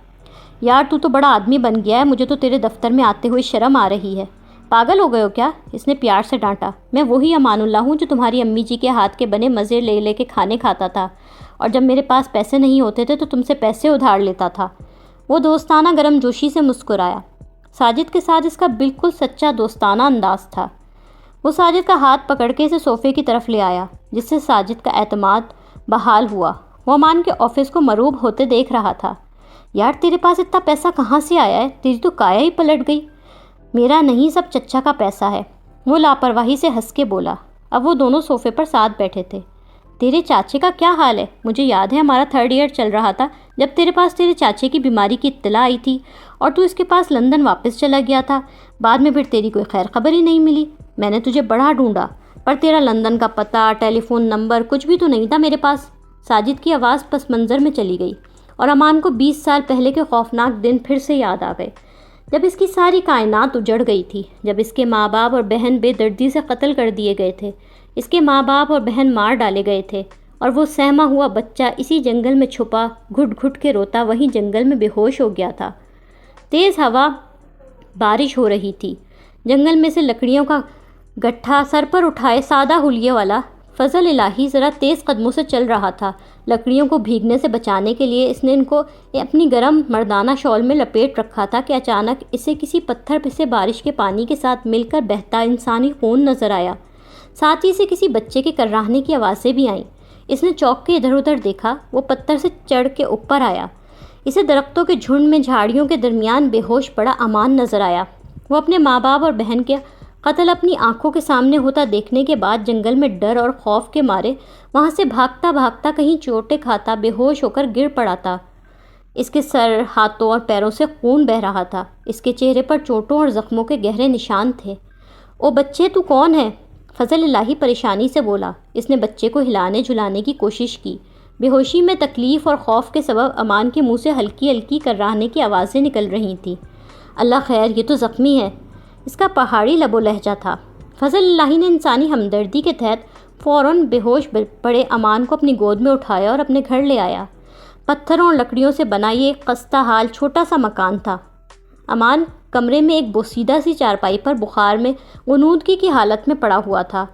یار تو بڑا آدمی بن گیا ہے، مجھے تو تیرے دفتر میں آتے ہوئے شرم آ رہی ہے. پاگل ہو گئے ہو کیا؟ اس نے پیار سے ڈانٹا. میں وہی امان اللہ ہوں جو تمہاری امی جی کے ہاتھ کے بنے مزے لے لے کے کھانے کھاتا تھا، اور جب میرے پاس پیسے نہیں ہوتے تھے تو تم سے پیسے ادھار لیتا تھا. وہ دوستانہ گرم جوشی سے مسکرایا. ساجد کے ساتھ اس کا بالکل سچا دوستانہ انداز تھا. وہ ساجد کا ہاتھ پکڑ کے اسے صوفے کی طرف لے آیا، جس سے ساجد کا اعتماد بحال ہوا. وہ امان کے آفس کو مروب ہوتے دیکھ رہا تھا. یار تیرے پاس اتنا پیسہ کہاں سے آیا ہے؟ تیری تو کایا ہی پلٹ گئی. میرا نہیں، سب چچا کا پیسہ ہے. وہ لاپرواہی سے ہنس کے بولا. اب وہ دونوں صوفے پر ساتھ بیٹھے تھے. تیرے چاچے کا کیا حال ہے؟ مجھے یاد ہے ہمارا 3rd ایئر چل رہا تھا جب تیرے پاس تیرے چاچے کی بیماری کی اطلاع آئی تھی اور تو اس کے پاس لندن واپس چلا گیا تھا. بعد میں پھر تیری کوئی خیر خبر ہی نہیں ملی. میں نے تجھے بڑا ڈھونڈا، پر تیرا لندن کا پتہ، ٹیلی فون نمبر کچھ بھی تو نہیں تھا میرے پاس. ساجد کی آواز پس منظر میں چلی گئی اور امان کو 20 سال پہلے کے خوفناک دن پھر سے یاد آ گئے، جب اس کی ساری کائنات اجڑ گئی تھی، جب اس کے ماں باپ اور بہن بے دردی سے قتل کر دیے گئے تھے، اس کے ماں باپ اور بہن مار ڈالے گئے تھے، اور وہ سہما ہوا بچہ اسی جنگل میں چھپا گھٹ گھٹ کے روتا وہیں جنگل میں بے ہوش ہو گیا تھا. تیز ہوا، بارش ہو رہی تھی. جنگل میں سے لکڑیوں کا گٹھا سر پر اٹھائے سادہ حلیے والا فضل الہی ذرا تیز قدموں سے چل رہا تھا. لکڑیوں کو بھیگنے سے بچانے کے لیے اس نے ان کو اپنی گرم مردانہ شال میں لپیٹ رکھا تھا کہ اچانک اسے کسی پتھر پہ سے بارش کے پانی کے ساتھ مل کر بہتا انسانی خون نظر آیا. ساتھ ہی اسے کسی بچے کے کراہنے کی آوازیں بھی آئیں. اس نے چوک کے ادھر ادھر دیکھا. وہ پتھر سے چڑھ کے اوپر آیا. اسے درختوں کے جھنڈ میں جھاڑیوں کے درمیان بے ہوش پڑا امان نظر آیا. وہ اپنے ماں باپ اور بہن کے قتل اپنی آنکھوں کے سامنے ہوتا دیکھنے کے بعد جنگل میں ڈر اور خوف کے مارے وہاں سے بھاگتا بھاگتا کہیں چوٹیں کھاتا بے ہوش ہو کر گر پڑا تھا. اس کے سر، ہاتھوں اور پیروں سے خون بہہ رہا تھا. اس کے چہرے پر چوٹوں اور زخموں کے گہرے نشان تھے. او بچے، تو کون ہے؟ فضل الہی پریشانی سے بولا. اس نے بچے کو ہلانے جھلانے کی کوشش کی. بے ہوشی میں تکلیف اور خوف کے سبب امان کے منہ سے ہلکی ہلکی کراہنے کی آوازیں نکل رہی تھیں. اللہ خیر، یہ تو زخمی ہے. اس کا پہاڑی لب و لہجہ تھا. فضل الہی نے انسانی ہمدردی کے تحت فوراً بے ہوش پڑے امان کو اپنی گود میں اٹھایا اور اپنے گھر لے آیا. پتھروں اور لکڑیوں سے بنا یہ خستہ حال چھوٹا سا مکان تھا. امان کمرے میں ایک بوسیدہ سی چارپائی پر بخار میں غنودگی کی حالت میں پڑا ہوا تھا.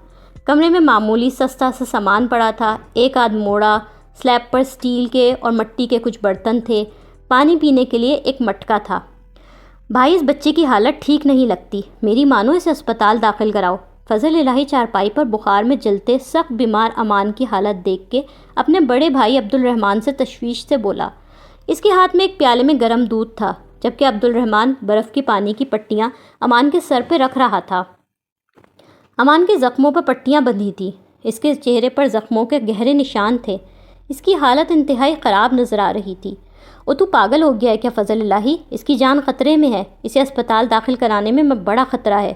کمرے میں معمولی سستا سا سامان پڑا تھا. ایک آدھ موڑا، سلیب پر سٹیل کے اور مٹی کے کچھ برتن تھے. پانی پینے کے لیے ایک مٹکا تھا. بھائی، اس بچے کی حالت ٹھیک نہیں لگتی. میری مانو، اسے اسپتال داخل کراؤ. فضل الہی چارپائی پر بخار میں جلتے سخت بیمار امان کی حالت دیکھ کے اپنے بڑے بھائی عبد الرحمن سے تشویش سے بولا. اس کے ہاتھ میں ایک پیالے میں گرم دودھ تھا، جبکہ عبد الرحمن برف کی پانی کی پٹیاں امان کے سر پہ رکھ رہا تھا. امان کے زخموں پر پٹیاں بندھی تھیں. اس کے چہرے پر زخموں کے گہرے نشان تھے. اس کی حالت انتہائی خراب نظر آ رہی تھی. او تو پاگل ہو گیا ہے کیا فضل الہی؟ اس کی جان خطرے میں ہے. اسے اسپتال داخل کرانے میں بڑا خطرہ ہے.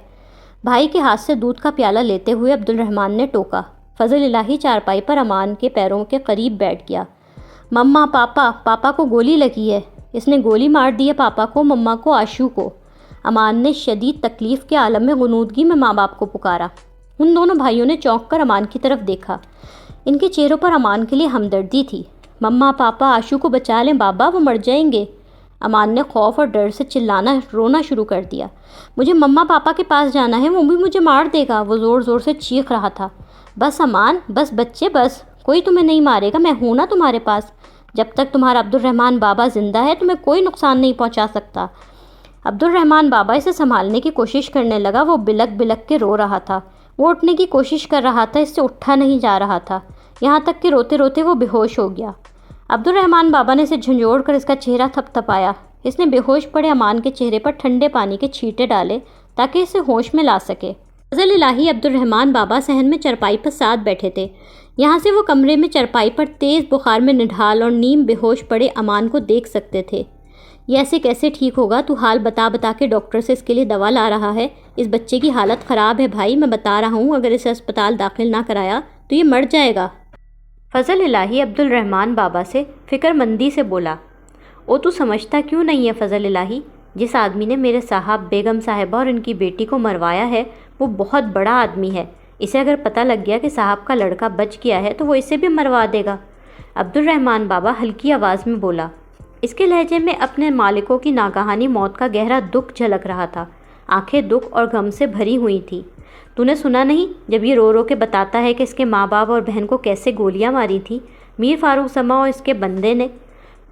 بھائی کے ہاتھ سے دودھ کا پیالہ لیتے ہوئے عبد الرحمن نے ٹوکا. فضل الہی چارپائی پر امان کے پیروں کے قریب بیٹھ گیا. مما، پاپا کو گولی لگی ہے. اس نے گولی مار دی ہے پاپا کو، مما کو، آشو کو. امان نے شدید تکلیف کے عالم میں غنودگی میں ماں باپ کو پکارا. ان دونوں بھائیوں نے چونک کر امان کی طرف دیکھا. ان کے چہروں پر امان کے لیے ہمدردی تھی. مما، پاپا، آشو کو بچا لیں بابا، وہ مر جائیں گے. امان نے خوف اور ڈر سے چلانا رونا شروع کر دیا۔ مجھے مما پاپا کے پاس جانا ہے، وہ بھی مجھے مار دے گا، وہ زور زور سے چیخ رہا تھا۔ بس امان، بس بچے، بس، کوئی تمہیں نہیں مارے گا، میں ہوں نا تمہارے پاس۔ جب تک تمہارا عبدالرحمن بابا زندہ ہے تمہیں کوئی نقصان نہیں پہنچا سکتا۔ عبدالرحمن بابا اسے سنبھالنے کی کوشش کرنے لگا۔ وہ بلک بلک کے رو رہا تھا، وہ اٹھنے کی کوشش کر رہا تھا، اس سے اٹھا نہیں جا رہا تھا، یہاں تک کہ روتے روتے وہ بے ہوش ہو گیا۔ عبدالرحمن بابا نے اسے جھنجھوڑ کر اس کا چہرہ تھپ تھپایا۔ اس نے بے ہوش پڑے امان کے چہرے پر ٹھنڈے پانی کے چھینٹے ڈالے تاکہ اسے ہوش میں لا سکے۔ فضل الہی عبدالرحمن بابا صحن میں چرپائی پر ساتھ بیٹھے تھے۔ یہاں سے وہ کمرے میں چرپائی پر تیز بخار میں نڈھال اور نیم بے ہوش پڑے امان کو دیکھ سکتے تھے۔ یہ ایسے کیسے ٹھیک ہوگا؟ تو حال بتا بتا کے ڈاکٹر سے اس کے لیے دوا لا رہا ہے۔ اس بچے کی حالت خراب ہے بھائی، میں بتا رہا ہوں، اگر اسے اسپتال داخل نہ کرایا تو یہ مر جائے گا۔ فضل الہی عبدالرحمن بابا سے فکر مندی سے بولا، او تو سمجھتا کیوں نہیں ہے فضل الہی؟ جس آدمی نے میرے صاحب بیگم صاحبہ اور ان کی بیٹی کو مروایا ہے وہ بہت بڑا آدمی ہے۔ اسے اگر پتہ لگ گیا کہ صاحب کا لڑکا بچ گیا ہے تو وہ اسے بھی مروا دے گا۔ عبدالرحمن بابا ہلکی آواز میں بولا۔ اس کے لہجے میں اپنے مالکوں کی ناگہانی موت کا گہرا دکھ جھلک رہا تھا۔ آنکھیں دکھ اور غم سے بھری ہوئی تھیں۔ تو نے سنا نہیں جب یہ رو رو کے بتاتا ہے کہ اس کے ماں باپ اور بہن کو کیسے گولیاں ماری تھیں میر فاروق سما اور اس کے بندے نے؟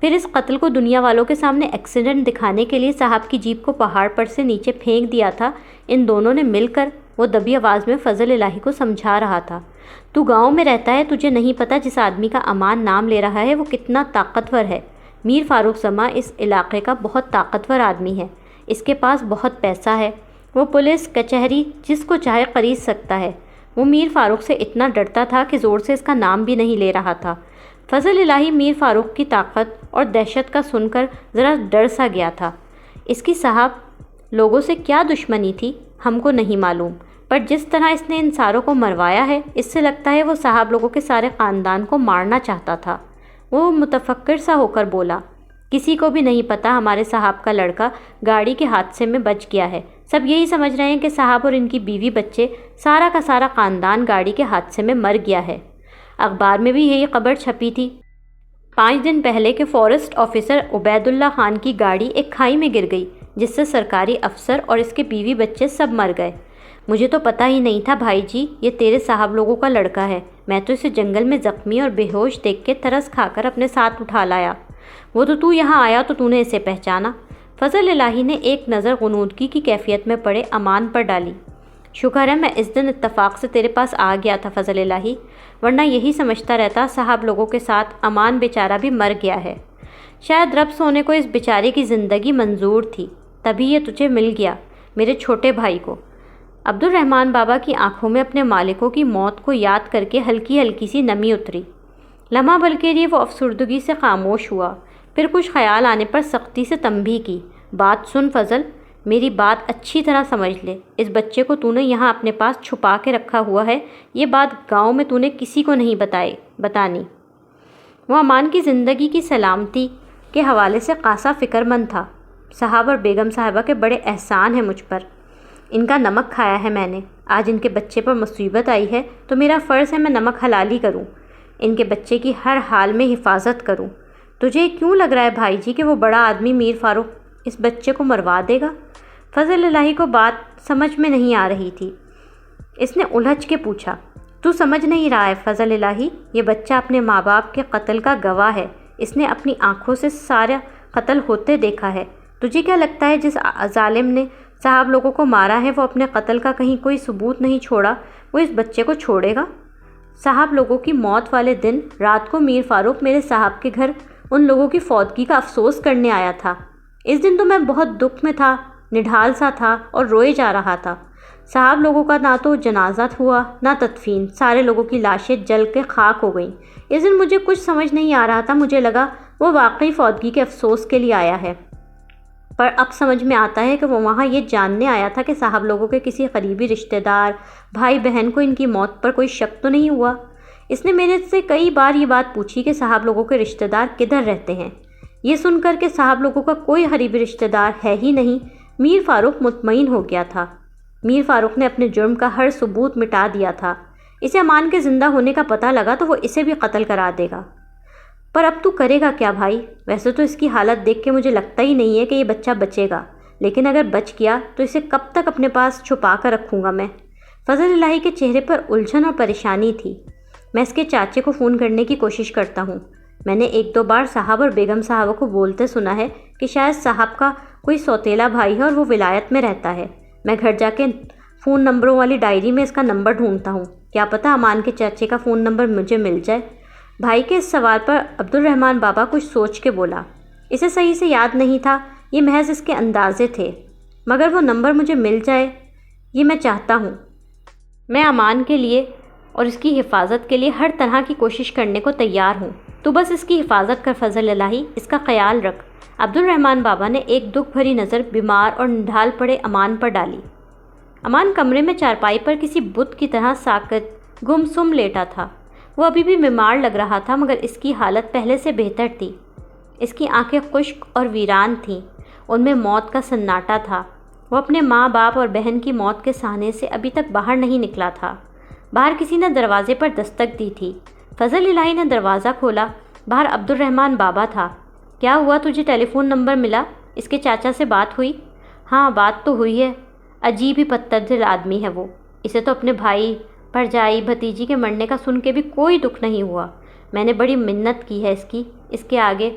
پھر اس قتل کو دنیا والوں کے سامنے ایکسیڈنٹ دکھانے کے لیے صاحب کی جیپ کو پہاڑ پر سے نیچے پھینک دیا تھا ان دونوں نے مل کر۔ وہ دبی آواز میں فضل الہی کو سمجھا رہا تھا۔ تو گاؤں میں رہتا ہے، تجھے نہیں پتہ جس آدمی کا امان نام لے رہا ہے وہ کتنا طاقتور ہے۔ میر فاروق سما اس علاقے کا بہت طاقتور آدمی ہے، اس کے پاس بہت پیسہ ہے، وہ پولیس کچہری جس کو چاہے خرید سکتا ہے۔ وہ میر فاروق سے اتنا ڈرتا تھا کہ زور سے اس کا نام بھی نہیں لے رہا تھا۔ فضل الہی میر فاروق کی طاقت اور دہشت کا سن کر ذرا ڈر سا گیا تھا۔ اس کی صاحب لوگوں سے کیا دشمنی تھی ہم کو نہیں معلوم، پر جس طرح اس نے ان ساروں کو مروایا ہے اس سے لگتا ہے وہ صاحب لوگوں کے سارے خاندان کو مارنا چاہتا تھا۔ وہ متفکر سا ہو کر بولا، کسی کو بھی نہیں پتا ہمارے صاحب کا لڑکا گاڑی کے حادثے میں بچ گیا ہے۔ سب یہی سمجھ رہے ہیں کہ صاحب اور ان کی بیوی بچے سارا کا سارا خاندان گاڑی کے حادثے میں مر گیا ہے۔ اخبار میں بھی یہی خبر چھپی تھی 5 دن پہلے کہ فارسٹ آفیسر عبید اللہ خان کی گاڑی ایک کھائی میں گر گئی جس سے سرکاری افسر اور اس کے بیوی بچے سب مر گئے۔ مجھے تو پتہ ہی نہیں تھا بھائی جی یہ تیرے صاحب لوگوں کا لڑکا ہے۔ میں تو اسے جنگل میں زخمی اور بے ہوش دیکھ کے ترس کھا کر اپنے ساتھ اٹھا لایا۔ وہ تو یہاں آیا تو نے اسے پہچانا۔ فضل الہی نے ایک نظر غنودگی کی کیفیت میں پڑے امان پر ڈالی۔ شکر ہے میں اس دن اتفاق سے تیرے پاس آ گیا تھا فضل الہی، ورنہ یہی سمجھتا رہتا صاحب لوگوں کے ساتھ امان بیچارہ بھی مر گیا ہے۔ شاید رب سونے کو اس بیچارے کی زندگی منظور تھی، تبھی یہ تجھے مل گیا میرے چھوٹے بھائی کو۔ عبدالرحمن بابا کی آنکھوں میں اپنے مالکوں کی موت کو یاد کر کے ہلکی ہلکی سی نمی اتری۔ لمحہ بھر کے لیے وہ افسردگی سے خاموش ہوا، پھر کچھ خیال آنے پر سختی سے تنبیہ کی، بات سن فضل، میری بات اچھی طرح سمجھ لے، اس بچے کو تو نے یہاں اپنے پاس چھپا کے رکھا ہوا ہے، یہ بات گاؤں میں تو نے کسی کو نہیں بتانی۔ وہ امان کی زندگی کی سلامتی کے حوالے سے خاصا فکر مند تھا۔ صاحب اور بیگم صاحبہ کے بڑے احسان ہیں مجھ پر، ان کا نمک کھایا ہے میں نے، آج ان کے بچے پر مصیبت آئی ہے تو میرا فرض ہے میں نمک حلالی کروں، ان کے بچے کی ہر حال میں حفاظت کروں۔ تجھے کیوں لگ رہا ہے بھائی جی کہ وہ بڑا آدمی میر فاروق اس بچے کو مروا دے گا؟ فضل الہی کو بات سمجھ میں نہیں آ رہی تھی۔ اس نے الجھ کے پوچھا، تو سمجھ نہیں رہا ہے فضل الہی؟ یہ بچہ اپنے ماں باپ کے قتل کا گواہ ہے، اس نے اپنی آنکھوں سے سارا قتل ہوتے دیکھا ہے۔ تجھے کیا لگتا ہے جس ظالم نے صاحب لوگوں کو مارا ہے وہ اپنے قتل کا کہیں کوئی ثبوت نہیں چھوڑا، وہ اس بچے کو چھوڑے گا؟ صاحب لوگوں کی موت والے دن رات کو میر فاروق میرے صاحب کے گھر ان لوگوں کی فوتگی کا افسوس کرنے آیا تھا۔ اس دن تو میں بہت دکھ میں تھا، نڈھال سا تھا اور روئے جا رہا تھا۔ صاحب لوگوں کا نہ تو جنازہ ہوا نہ تدفین، سارے لوگوں کی لاشیں جل کے خاک ہو گئیں۔ اس دن مجھے کچھ سمجھ نہیں آ رہا تھا، مجھے لگا وہ واقعی فوتگی کے افسوس کے لیے آیا ہے، پر اب سمجھ میں آتا ہے کہ وہ وہاں یہ جاننے آیا تھا کہ صاحب لوگوں کے کسی قریبی رشتہ دار بھائی بہن کو ان کی موت پر کوئی شک تو نہیں ہوا۔ اس نے میرے سے کئی بار یہ بات پوچھی کہ صاحب لوگوں کے رشتہ دار کدھر رہتے ہیں۔ یہ سن کر کہ صاحب لوگوں کا کوئی قریبی رشتہ دار ہے ہی نہیں، میر فاروق مطمئن ہو گیا تھا۔ میر فاروق نے اپنے جرم کا ہر ثبوت مٹا دیا تھا۔ اسے امان کے زندہ ہونے کا پتہ لگا تو وہ اسے بھی قتل کرا دے گا۔ پر اب تو کرے گا کیا بھائی؟ ویسے تو اس کی حالت دیکھ کے مجھے لگتا ہی نہیں ہے کہ یہ بچہ بچے گا، لیکن اگر بچ گیا تو اسے کب تک اپنے پاس چھپا کر رکھوں گا میں؟ فضل الہی کے چہرے پر الجھن اور پریشانی تھی۔ میں اس کے چاچے کو فون کرنے کی کوشش کرتا ہوں۔ میں نے 1-2 بار صاحب اور بیگم صاحبہ کو بولتے سنا ہے کہ شاید صاحب کا کوئی سوتیلا بھائی ہے اور وہ ولایت میں رہتا ہے۔ میں گھر جا کے فون نمبروں والی ڈائری میں اس کا نمبر ڈھونڈتا ہوں، کیا پتہ امان کے چاچے کا فون نمبر مجھے مل جائے۔ بھائی کے اس سوال پر عبدالرحمن بابا کچھ سوچ کے بولا، اسے صحیح سے یاد نہیں تھا، یہ محض اس کے اندازے تھے، مگر وہ نمبر مجھے مل جائے یہ میں چاہتا ہوں۔ میں امان کے لیے اور اس کی حفاظت کے لیے ہر طرح کی کوشش کرنے کو تیار ہوں، تو بس اس کی حفاظت کر فضل الہی، اس کا خیال رکھ۔ عبدالرحمن بابا نے ایک دکھ بھری نظر بیمار اور نڈھال پڑے امان پر ڈالی۔ امان کمرے میں چارپائی پر کسی بت کی طرح ساکت گمسم لیٹا تھا۔ وہ ابھی بھی بیمار لگ رہا تھا، مگر اس کی حالت پہلے سے بہتر تھی۔ اس کی آنکھیں خشک اور ویران تھیں، ان میں موت کا سناٹا تھا۔ وہ اپنے ماں باپ اور بہن کی موت کے سہنے سے ابھی تک باہر نہیں نکلا تھا۔ باہر کسی نے دروازے پر دستک دی تھی۔ فضل الہی نے دروازہ کھولا۔ باہر عبدالرحمن بابا تھا۔ کیا ہوا، تجھے ٹیلی فون نمبر ملا؟ اس کے چاچا سے بات ہوئی؟ ہاں بات تو ہوئی ہے، عجیب ہی پتھر دل آدمی ہے وہ، اسے تو اپنے بھائی بھرجائی بھتیجی کے مرنے کا سن کے بھی کوئی دکھ نہیں ہوا۔ میں نے بڑی منت کی ہے اس کے آگے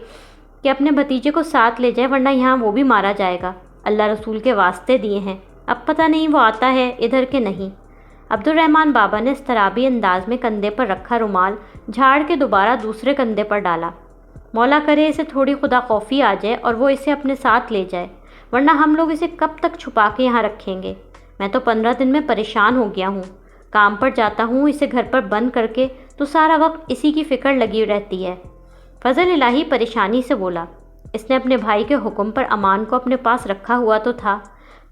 کہ اپنے بھتیجے کو ساتھ لے جائے، ورنہ یہاں وہ بھی مارا جائے گا۔ اللہ رسول کے واسطے دیے ہیں، اب پتہ نہیں وہ آتا ہے ادھر کہ نہیں۔ عبدالرحمن بابا نے اضطرابی انداز میں کندھے پر رکھا رومال جھاڑ کے دوبارہ دوسرے کندھے پر ڈالا۔ مولا کرے اسے تھوڑی خدا خوفی آ جائے اور وہ اسے اپنے ساتھ لے جائے، ورنہ ہم لوگ اسے کب تک چھپا کے یہاں رکھیں گے؟ میں تو 15 دن میں پریشان ہو گیا ہوں، کام پر جاتا ہوں اسے گھر پر بند کر کے تو سارا وقت اسی کی فکر لگی رہتی ہے۔ فضل الہی پریشانی سے بولا۔ اس نے اپنے بھائی کے حکم پر امان کو اپنے پاس رکھا ہوا تو تھا،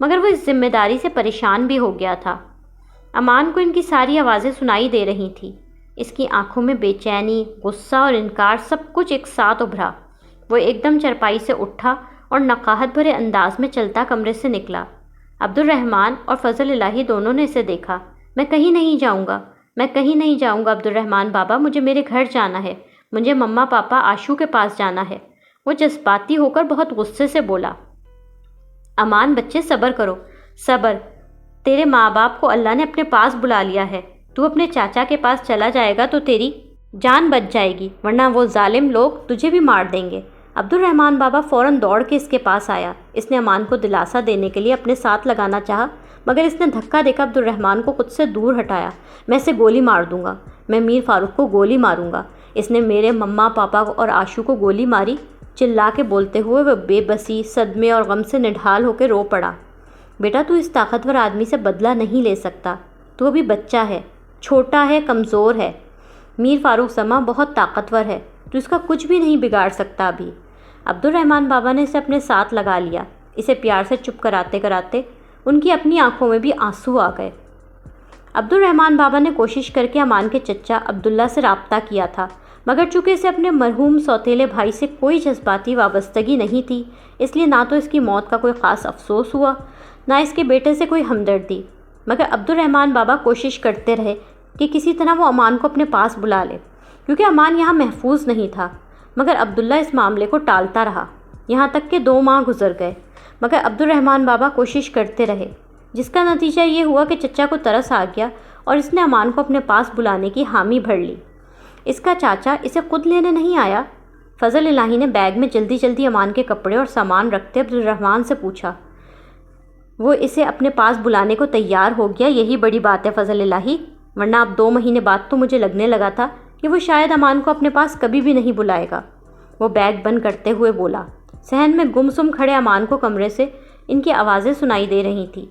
مگر وہ اس ذمہ داری سے پریشان بھی ہو گیا تھا۔ امان کو ان کی ساری آوازیں سنائی دے رہی تھیں۔ اس کی آنکھوں میں بے چینی، غصہ اور انکار سب کچھ ایک ساتھ ابھرا۔ وہ ایک دم چرپائی سے اٹھا اور نقاہت بھرے انداز میں چلتا کمرے سے نکلا۔ عبدالرحمن اور فضل الہی دونوں نے اسے دیکھا۔ میں کہیں نہیں جاؤں گا، میں کہیں نہیں جاؤں گا عبدالرحمن بابا، مجھے میرے گھر جانا ہے، مجھے مما پاپا آشو کے پاس جانا ہے۔ وہ جذباتی ہو کر بہت غصے سے بولا۔ امان بچے صبر کرو، صبر، تیرے ماں باپ کو اللہ نے اپنے پاس بلا لیا ہے، تو اپنے چاچا کے پاس چلا جائے گا تو تیری جان بچ جائے گی، ورنہ وہ ظالم لوگ تجھے بھی مار دیں گے۔ عبدالرحمن بابا فوراً دوڑ کے اس کے پاس آیا۔ اس نے امان کو دلاسا دینے کے لیے اپنے ساتھ لگانا چاہا، مگر اس نے دھکا دے کر عبدالرحمن کو خود سے دور ہٹایا۔ میں اسے گولی مار دوں گا، میں میر فاروق کو گولی ماروں گا، اس نے میرے مما پاپا اور آشو کو گولی ماری، چلا کے بولتے ہوئے وہ بے بسی، صدمے اور غم سے نڈھال ہو کے رو پڑا۔ بیٹا تو اس طاقتور آدمی سے بدلہ نہیں لے سکتا، تو ابھی بچہ ہے، چھوٹا ہے، کمزور ہے۔ میر فاروق زماں بہت طاقتور ہے، تو اس کا کچھ بھی نہیں بگاڑ سکتا ابھی۔ عبدالرحمن بابا نے اسے اپنے ساتھ لگا لیا۔ اسے پیار سے چپ کراتے کراتے ان کی اپنی آنکھوں میں بھی آنسو آ گئے۔ عبدالرحمن بابا نے کوشش کر کے امان کے چچا عبداللہ سے رابطہ کیا تھا، مگر چونکہ اسے اپنے مرحوم سوتیلے بھائی سے کوئی جذباتی وابستگی نہیں تھی، اس لیے نہ تو اس کی موت کا کوئی خاص افسوس ہوا، نہ اس کے بیٹے سے کوئی ہمدردی۔ مگر عبدالرحمن بابا کوشش کرتے رہے کہ کسی طرح وہ امان کو اپنے پاس بلا لے، کیونکہ امان یہاں محفوظ نہیں تھا۔ مگر عبداللہ اس معاملے کو ٹالتا رہا، یہاں تک کہ 2 ماہ گزر گئے، مگر عبدالرحمن بابا کوشش کرتے رہے، جس کا نتیجہ یہ ہوا کہ چچا کو ترس آ گیا اور اس نے امان کو اپنے پاس بلانے کی حامی بھر لی۔ اس کا چاچا اسے خود لینے نہیں آیا۔ فضل الہی نے بیگ میں جلدی جلدی امان کے کپڑے اور سامان رکھتے عبدالرحمن سے پوچھا، وہ اسے اپنے پاس بلانے کو تیار ہو گیا، یہی بڑی بات ہے فضل الہی، ورنہ اب 2 مہینے بعد تو مجھے لگنے لگا تھا کہ وہ شاید امان کو اپنے پاس کبھی بھی نہیں بلائے گا۔ وہ بیگ بند کرتے ہوئے بولا۔ صحن میں گمسم کھڑے امان کو کمرے سے ان کی آوازیں سنائی دے رہی تھیں۔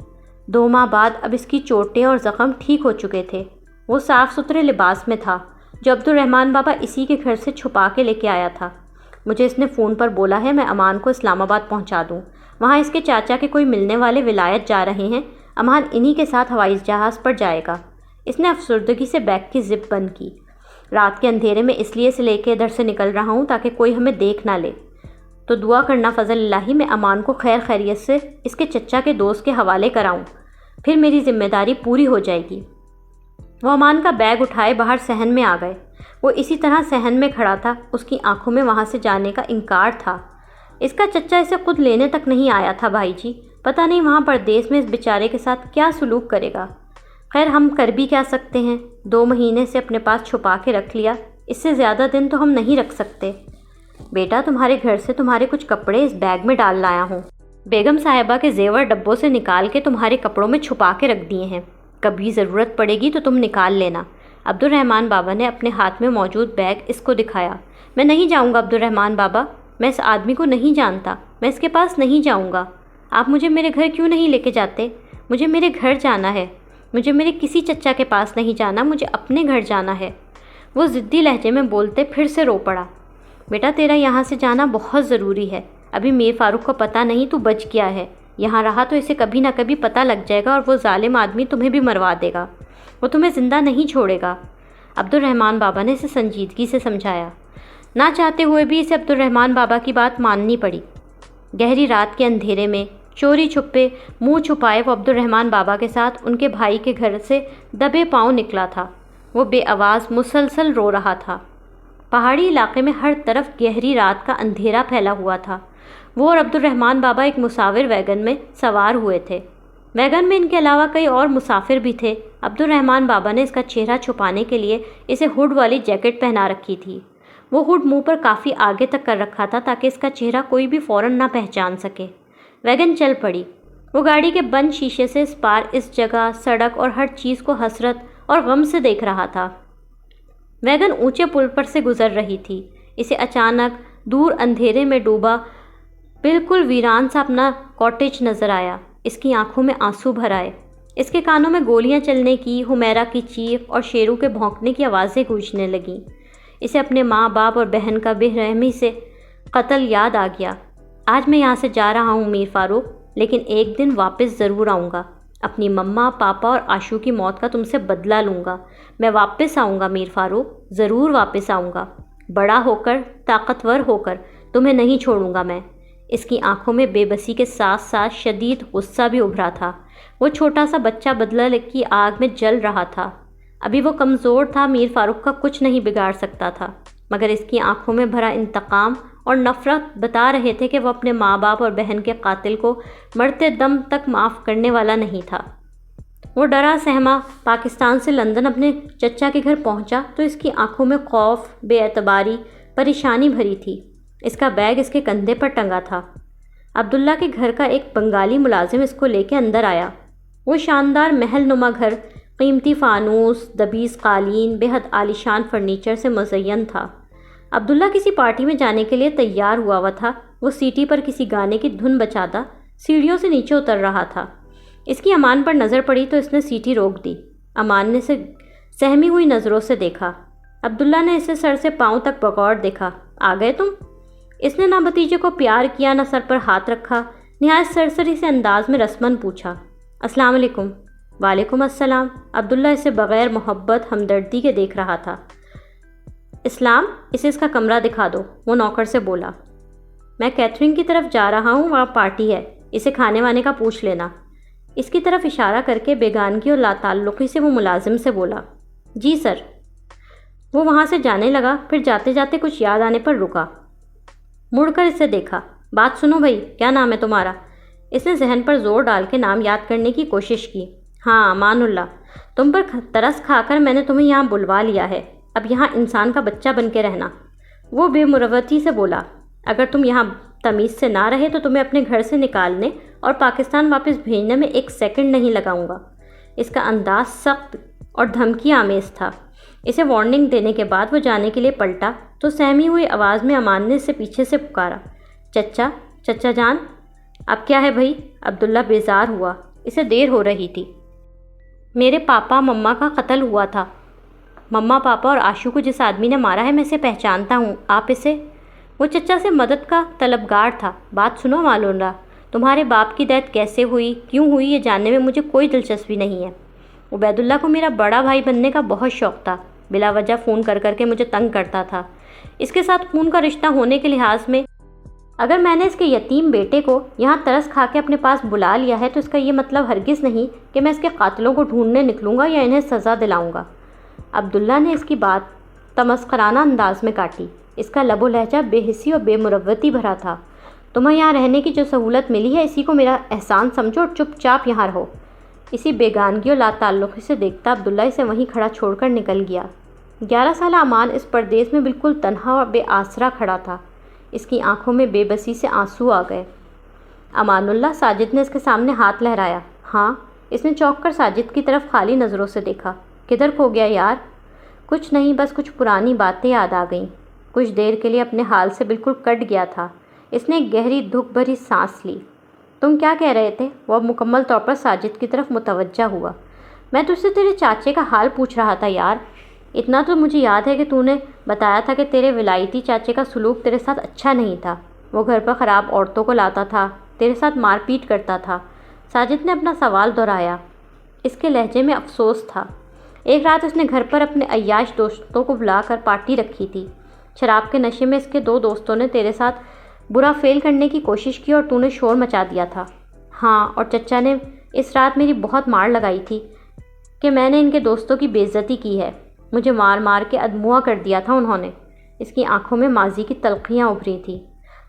2 ماہ بعد اب اس کی چوٹیں اور زخم ٹھیک ہو چکے تھے۔ وہ صاف ستھرے لباس میں تھا جو عبدالرحمن بابا اسی کے گھر سے چھپا کے لے کے آیا تھا۔ مجھے اس نے فون پر بولا ہے میں امان کو اسلام آباد پہنچا دوں، وہاں اس کے چاچا کے کوئی ملنے والے ولایت جا رہے ہیں، امان انہی کے ساتھ ہوائی جہاز پر جائے گا۔ اس نے افسردگی سے بیگ کی زپ بند کی۔ رات کے اندھیرے میں اس لیے سے لے کے ادھر سے نکل رہا ہوں تاکہ کوئی ہمیں دیکھ نہ لے، تو دعا کرنا فضل الہی میں امان کو خیر خیریت سے اس کے چچا کے دوست کے حوالے کراؤں، پھر میری ذمہ داری پوری ہو جائے گی۔ وہ امان کا بیگ اٹھائے باہر صحن میں آ گئے۔ وہ اسی طرح صحن میں کھڑا تھا، اس کی آنکھوں میں وہاں سے جانے کا انکار تھا۔ اس کا چچا اسے خود لینے تک نہیں آیا تھا بھائی جی، پتہ نہیں وہاں پردیس میں اس بیچارے کے ساتھ کیا سلوک کرے گا۔ خیر ہم کر بھی کیا سکتے ہیں، 2 مہینے سے اپنے پاس چھپا کے رکھ لیا، اس سے زیادہ دن تو ہم نہیں رکھ سکتے۔ بیٹا تمہارے گھر سے تمہارے کچھ کپڑے اس بیگ میں ڈال لایا ہوں، بیگم صاحبہ کے زیور ڈبوں سے نکال کے تمہارے کپڑوں میں چھپا کے رکھ دیے ہیں، کبھی ضرورت پڑے گی تو تم نکال لینا۔ عبد الرحمن بابا نے اپنے ہاتھ میں موجود بیگ اس کو دکھایا۔ میں نہیں جاؤں گا عبد الرحمن بابا، میں اس آدمی کو نہیں جانتا، میں اس کے پاس نہیں جاؤں گا۔ آپ مجھے میرے گھر کیوں نہیں لے کے جاتے؟ مجھے میرے گھر جانا ہے، مجھے میرے کسی چچا کے پاس نہیں جانا، مجھے اپنے گھر جانا ہے۔ وہ ضدی لہجے میں بولتے پھر سے رو پڑا۔ بیٹا تیرا یہاں سے جانا بہت ضروری ہے، ابھی میر فاروق کو پتہ نہیں تو بچ گیا ہے، یہاں رہا تو اسے کبھی نہ کبھی پتہ لگ جائے گا اور وہ ظالم آدمی تمہیں بھی مروا دے گا، وہ تمہیں زندہ نہیں چھوڑے گا۔ عبد الرحمن بابا نے اسے سنجیدگی سے سمجھایا۔ نہ چاہتے ہوئے بھی اسے عبد الرحمن بابا کی بات ماننی پڑی۔ گہری رات کے اندھیرے میں چوری چھپے منہ چھپائے وہ عبد الرحمن بابا کے ساتھ ان کے بھائی کے گھر سے دبے پاؤں نکلا تھا۔ وہ بے آواز مسلسل رو رہا تھا۔ پہاڑی علاقے میں ہر طرف گہری رات کا اندھیرا پھیلا ہوا تھا۔ وہ اور عبد الرحمن بابا ایک مسافر ویگن میں سوار ہوئے تھے۔ ویگن میں ان کے علاوہ کئی اور مسافر بھی تھے۔ عبد الرحمن بابا نے اس کا چہرہ چھپانے کے لیے اسے ہوڈ والی جیکٹ پہنا رکھی تھی۔ وہ ہوڈ منہ پر کافی آگے تک کر رکھا تھا تاکہ اس کا چہرہ کوئی بھی فوراً نہ پہچان سکے۔ ویگن چل پڑی۔ وہ گاڑی کے بند شیشے سے اس پار اس جگہ، سڑک اور ہر چیز کو حسرت اور غم سے دیکھ رہا تھا۔ ویگن اونچے پل پر سے گزر رہی تھی۔ اسے اچانک دور اندھیرے میں ڈوبا بالکل ویران سا اپنا کاٹیج نظر آیا۔ اس کی آنکھوں میں آنسو بھر آئے۔ اس کے کانوں میں گولیاں چلنے کی، حمیرہ کی چیخ اور شیروں کے بھونکنے کی آوازیں گونجنے لگیں۔ اسے اپنے ماں باپ اور بہن کا بے رحمی سے قتل یاد آ گیا۔ آج میں یہاں سے جا رہا ہوں میر فاروق، لیکن ایک دن واپس ضرور آؤں گا۔ اپنی مما، پاپا اور آشو کی موت کا تم سے بدلہ لوں گا۔ میں واپس آؤں گا میر فاروق، ضرور واپس آؤں گا، بڑا ہو کر، طاقتور ہو کر، تمہیں نہیں چھوڑوں گا میں۔ اس کی آنکھوں میں بے بسی کے ساتھ ساتھ شدید غصہ بھی ابھرا تھا۔ وہ چھوٹا سا بچہ بدلہ کی آگ میں جل رہا تھا۔ ابھی وہ کمزور تھا، میر فاروق کا کچھ نہیں بگاڑ سکتا تھا، مگر اس کی آنکھوں میں بھرا انتقام اور نفرت بتا رہے تھے کہ وہ اپنے ماں باپ اور بہن کے قاتل کو مرتے دم تک معاف کرنے والا نہیں تھا۔ وہ ڈرا سہما پاکستان سے لندن اپنے چچا کے گھر پہنچا تو اس کی آنکھوں میں خوف، بے اعتباری، پریشانی بھری تھی۔ اس کا بیگ اس کے کندھے پر ٹنگا تھا۔ عبداللہ کے گھر کا ایک بنگالی ملازم اس کو لے کے اندر آیا۔ وہ شاندار محل نما گھر قیمتی فانوس، دبیز قالین، بے حد عالیشان فرنیچر سے مزین تھا۔ عبداللہ کسی پارٹی میں جانے کے لیے تیار ہوا تھا۔ وہ سیٹی پر کسی گانے کی دھن بجاتا سیڑھیوں سے نیچے اتر رہا تھا۔ اس کی امان پر نظر پڑی تو اس نے سیٹی روک دی۔ امان نے اسے سہمی ہوئی نظروں سے دیکھا۔ عبداللہ نے اسے سر سے پاؤں تک بغور دیکھا۔ آ گئے تم؟ اس نے نہ بھتیجے کو پیار کیا، نہ سر پر ہاتھ رکھا، نہایت سرسری سے انداز میں رسماً پوچھا، السلام علیکم۔ وعلیکم السلام۔ عبداللہ اسے بغیر محبت ہمدردی کے دیکھ رہا تھا۔ اسلام، اسے اس کا کمرہ دکھا دو، وہ نوکر سے بولا۔ میں کیتھرین کی طرف جا رہا ہوں، وہاں پارٹی ہے، اسے کھانے وانے کا پوچھ لینا۔ اس کی طرف اشارہ کر کے بیگانگی اور لاتعلقی سے وہ ملازم سے بولا، جی سر۔ وہ وہاں سے جانے لگا، پھر جاتے جاتے کچھ یاد آنے پر رکا، مڑ کر اسے دیکھا۔ بات سنو بھائی، کیا نام ہے تمہارا؟ اس نے ذہن پر زور ڈال کے نام یاد کرنے کی کوشش کی۔ ہاں، امان اللہ۔ تم پر ترس کھا کر میں نے تمہیں یہاں بلوا لیا ہے، اب یہاں انسان کا بچہ بن کے رہنا۔ وہ بے مروتی سے بولا، اگر تم یہاں تمیز سے نہ رہے تو تمہیں اپنے گھر سے نکالنے اور پاکستان واپس بھیجنے میں ایک سیکنڈ نہیں لگاؤں گا۔ اس کا انداز سخت اور دھمکی آمیز تھا۔ اسے وارننگ دینے کے بعد وہ جانے کے لیے پلٹا تو سہمی ہوئی آواز میں امان نے اسے پیچھے سے پکارا، چچا، چچا جان۔ اب کیا ہے بھائی؟ عبداللہ بیزار ہوا، اسے دیر ہو رہی تھی۔ میرے پاپا مما کا قتل ہوا تھا۔ مما، پاپا اور آشو کو جس آدمی نے مارا ہے میں اسے پہچانتا ہوں، آپ اسے؟ وہ چچا سے مدد کا طلبگار تھا۔ بات سنو امان اللہ، تمہارے باپ کی ڈیتھ کیسے ہوئی، کیوں ہوئی، یہ جاننے میں مجھے کوئی دلچسپی نہیں ہے۔ عبید اللہ کو میرا بڑا بھائی بننے کا بہت شوق تھا، بلا وجہ فون کر کر کے مجھے تنگ کرتا تھا۔ اس کے ساتھ خون کا رشتہ ہونے کے لحاظ میں اگر میں نے اس کے یتیم بیٹے کو یہاں ترس کھا کے اپنے پاس بلا لیا ہے تو اس کا یہ مطلب ہرگز نہیں کہ میں اس کے قاتلوں کو ڈھونڈنے نکلوں گا یا انہیں سزا دلاؤں گا۔ عبداللہ نے اس کی بات تمسخرانہ انداز میں کاٹی۔ اس کا لب و لہجہ بے حسی اور بے مروتی بھرا تھا۔ تمہیں یہاں رہنے کی جو سہولت ملی ہے اسی کو میرا احسان سمجھو اور چپ چاپ یہاں رہو۔ اسی بیگانگی اور لا تعلقی سے دیکھتا عبداللہ اسے وہیں کھڑا چھوڑ کر نکل گیا۔ 11 سالہ امان اس پردیس میں بالکل تنہا اور بے آسرا کھڑا تھا۔ اس کی آنکھوں میں بے بسی سے آنسو آ گئے۔ امان اللہ، ساجد نے اس کے سامنے ہاتھ لہرایا۔ ہاں؟ اس نے چونک کر ساجد کی طرف خالی نظروں سے دیکھا۔ کدھر کھو گیا یار؟ کچھ نہیں، بس کچھ پرانی باتیں یاد آ گئیں۔ کچھ دیر کے لیے اپنے حال سے بالکل کٹ گیا تھا۔ اس نے ایک گہری دکھ بھری سانس لی۔ تم کیا کہہ رہے تھے؟ وہ اب مکمل طور پر ساجد کی طرف متوجہ ہوا۔ میں تجھ سے تیرے چاچے کا حال پوچھ رہا تھا یار۔ اتنا تو مجھے یاد ہے کہ تو نے بتایا تھا کہ تیرے ولایتی چاچے کا سلوک تیرے ساتھ اچھا نہیں تھا۔ وہ گھر پر خراب عورتوں کو لاتا تھا، تیرے ساتھ مار پیٹ کرتا تھا۔ ساجد نے اپنا سوال دہرایا۔ اس کے لہجے میں افسوس تھا۔ ایک رات اس نے گھر پر اپنے عیاش دوستوں کو بلا کر پارٹی رکھی تھی۔ شراب کے نشے میں اس کے 2 دوستوں نے تیرے ساتھ برا فیل کرنے کی کوشش کی اور تو نے شور مچا دیا تھا۔ ہاں، اور چچا نے اس رات میری بہت مار لگائی تھی کہ میں نے ان کے دوستوں کی بے عزتی کی ہے۔ مجھے مار مار کے ادموا کر دیا تھا انہوں نے۔ اس کی آنکھوں میں ماضی کی تلخیاں ابھری تھیں۔